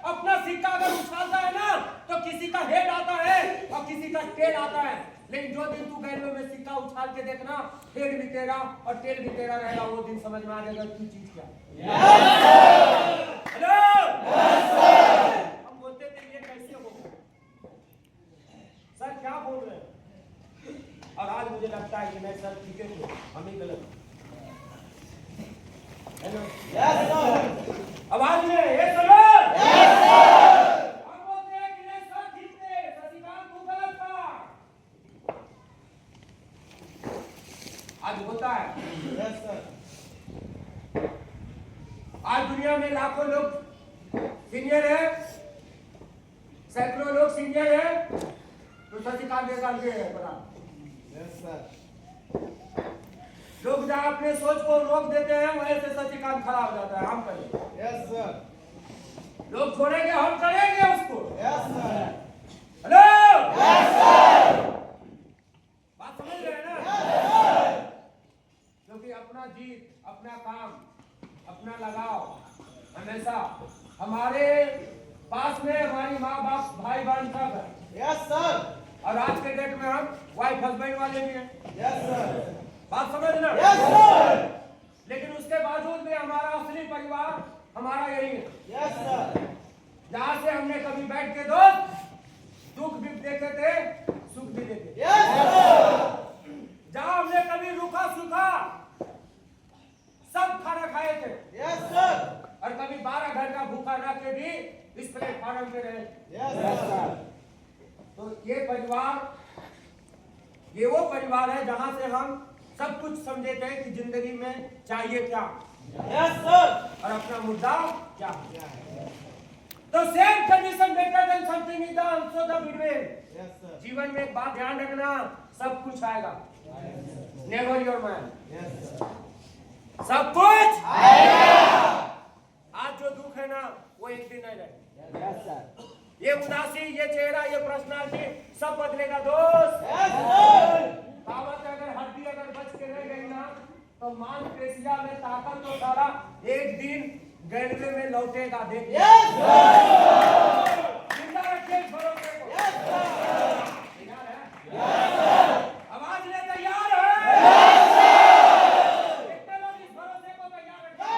अपना सिक्का अगर उछालता है ना तो किसी का हेड आता है और किसी का टेल आता है, लेकिन जो दिन तू गैलों में सिक्का उछाल के देखना, हेड भी तेरा और टेल भी तेरा रहेगा, वो दिन समझ में आ जाएगा की चीज क्या। हेलो, हम बोलते थे ये कैसे होगा सर, क्या बोल रहे हैं? और आज मुझे लगता है कि मैं सर ठीक है, हम ही गलत। आवाज में ये सुनो, हम बोलते हैं कि नहीं सर ठीक थे, सचिकांत तू गलत था। आज होता है, आज दुनिया में लाखों लोग सीनियर है, सैकड़ों लोग सीनियर है, तो सचिकांत एक आगे है बड़ा। लोग जहाँ अपने सोच को रोक देते हैं वहीं से सचिकांत खड़ा हो जाता है। हम करेंगे, लोग छोड़ेंगे, हम करेंगे उसको। हेलो, बात समझ रहे हैं ना? क्योंकि अपना जीत, अपना काम, अपना लगाव हमेशा हमारे पास में हमारी माँ बाप भाई बहन सब है। और आज के डेट में हम वाइफ हस्बैंड वाले भी हैं। बात समझना। लेकिन उसके बावजूद भी हमारा असली परिवार हमारा यही है, जहाँ से हमने कभी बैठ के दोस्त दुख भी देखे थे, सुख भी देखे, जहाँ हमने कभी रूखा सूखा सब खाना खाए थे, और कभी 12 घंटा भूखा रह के भी इस प्लेटफॉर्म पे रहे। तो ये परिवार, ये वो परिवार है जहां से हम सब कुछ समझे थे कि जिंदगी में चाहिए क्या, और अपना मुद्दा क्या है। तो same condition better than something is also the between. जीवन में एक बात ध्यान रखना, सब कुछ आएगा, नेवर योर मैन, सब कुछ आएगा। आज जो दुख है ना वो एक दिन नहीं रहेगा। ये उदासी, ये चेहरा, ये पर्सनालिटी सब बदलेगा दोस्त। कहावत अगर हड्डी अगर बच के रह गई ना तो मांसपेशिया में ताकत तो सारा एक दिन गैलवे में लौटेगा। देखिए, जिंदा रखिए इस भरोसे को। तैयार है? आवाज ले, तैयार है? कितने लोग इस भरोसे को तैयार रखिए?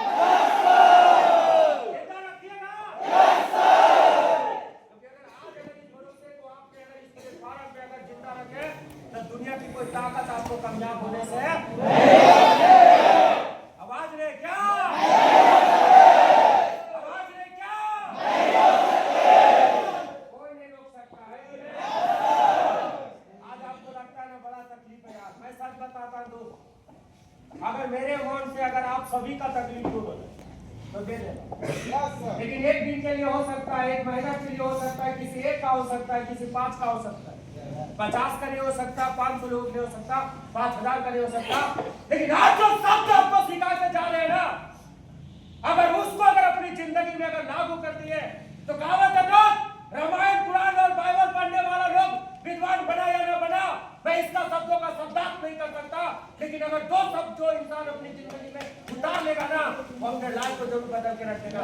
जिंदा रखिएगा। क्योंकि अगर आज अगर इस भरोसे को आपने अगर इस प्लेटफॉर्म पे अगर जिंदा रखे तो दुनिया की कोई ताकत आपको कामयाब होने से आवाज रे क्या, आवाज रे क्या, कोई नहीं रोक सकता है। आज आपको लगता है ना बड़ा तकलीफ है यार, मैं सच बताता हूँ दोस्त, अगर मेरे मन से अगर आप सभी का तकलीफ दूर हो जाए तो दे देना। लेकिन एक दिन के लिए हो सकता है, एक महीना के लिए हो सकता है, किसी एक का हो सकता है, किसी 5 का हो सकता है, 50 का नहीं हो सकता, 500 लोग नहीं हो सकता, 5000 का नहीं हो सकता। लेकिन आज जो शब्द आपको सिखा के जा रहे हैं ना, अगर उसको अगर अपनी जिंदगी में अगर लागू कर दिए तो कहावत है दोस्त, रामायण पुराण और बाइबल पढ़ने वाला लोग विद्वान बना या न बना, मैं इसका शब्दों का शब्दार्थ नहीं कर सकता, लेकिन अगर 2 शब्द जो इंसान अपनी जिंदगी में उतार लेगा ना वो अपने लाइफ को जरूर बदल के रखेगा।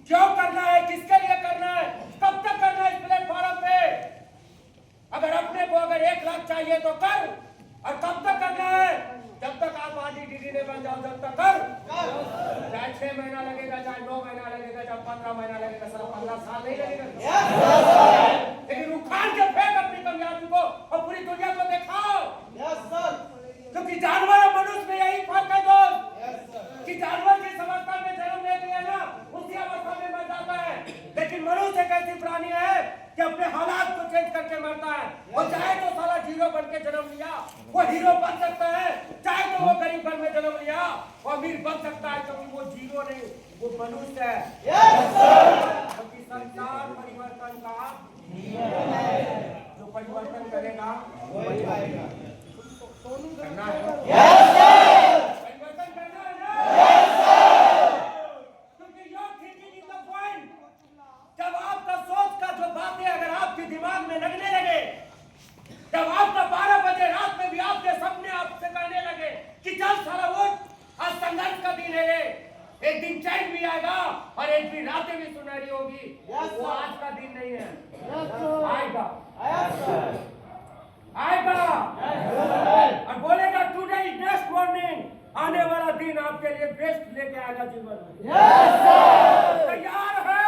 क्यों करना है, किसके लिए करना है, कब तक करना है इस प्लेटफॉर्म पे? अगर अपने को अगर 1 लाख चाहिए तो कर, और कब तक करना है? जब तक आप आधी डीडी नहीं बन जाओ तब तक कर। चाहे 6 महीना लगेगा, चाहे 9 महीना लगेगा, चाहे 15 महीना लगेगा, सिर्फ 15 साल नहीं लगेगा। लेकिन उखाड़ के फेंक अपनी कामयाबी को और पूरी दुनिया को दिखाओ। क्योंकि जानवर और मनुष्य में यही फर्क है दोस्त, कि जानवर की अवस्था में जन्म लेते हैं ना उसी अवस्था में मर जाता है, लेकिन मनुष्य एक ऐसी प्राणी है कि अपने हालात को चेंज करके मरता है। और चाहे तो करके जन्म लिया वो हीरो बन सकता है, चाहे तो वो गरीब घर में जन्म लिया वो अमीर बन सकता है, क्योंकि वो जीरो नहीं, वो मनुष्य है। क्योंकि संसार परिवर्तन का नियम है, जो परिवर्तन करेगा वही पाएगा। करना है, परिवर्तन करना है ना, क्योंकि your thinking is the point. जब आपका सोच का जो बातें अगर आपके दिमाग में लगने लगे, जब आपका 12 बजे रात में भी आपके सपने आपसे कहने लगे कि चल सारा उठ, आज संघर्ष का दिन है, एक दिन चैन भी आएगा और एक दिन रातें भी सुनहरी होगी, वो आज का दिन नहीं है, आएगा आएगा और बोलेगा टुडे इज बेस्ट मॉर्निंग, आने वाला दिन आपके लिए बेस्ट लेके आएगा जीवन में। तैयार है?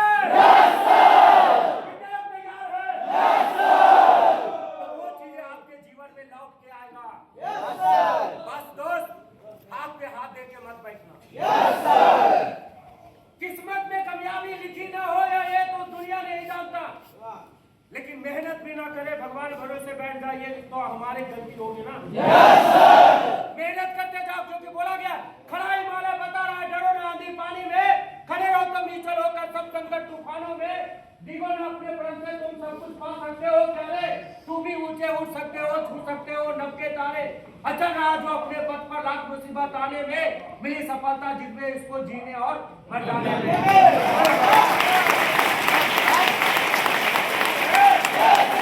कितने लोग तैयार है? तो वो चीजें आपके जीवन में लौट के आएगा। बस दोस्त, हाथ पे हाथ दे के मत बैठना। किस्मत में कामयाबी लिखी ना हो या ये तो दुनिया नहीं जानता, लेकिन मेहनत भी ना करे, भगवान भरोसे बैठ जाइए तो हमारे गलती होगी ना। मेहनत करते जाओ, क्योंकि बोला गया खड़ा हिमालय बता रहा है, डरो ना आंधी पानी में, खड़े रहो तुम नीचे होकर सब संकट तूफानों में, डिगो ना अपने प्रण से, तुम सब कुछ पा सकते हो, प्यारे तुम भी ऊंचे उठ सकते हो, छू सकते हो नब्बे तारे। अच्छा रहा जो अपने पथ पर लाख मुसीबत आने में मिली सफलता, जिसमें इसको जीने और मर जाने में।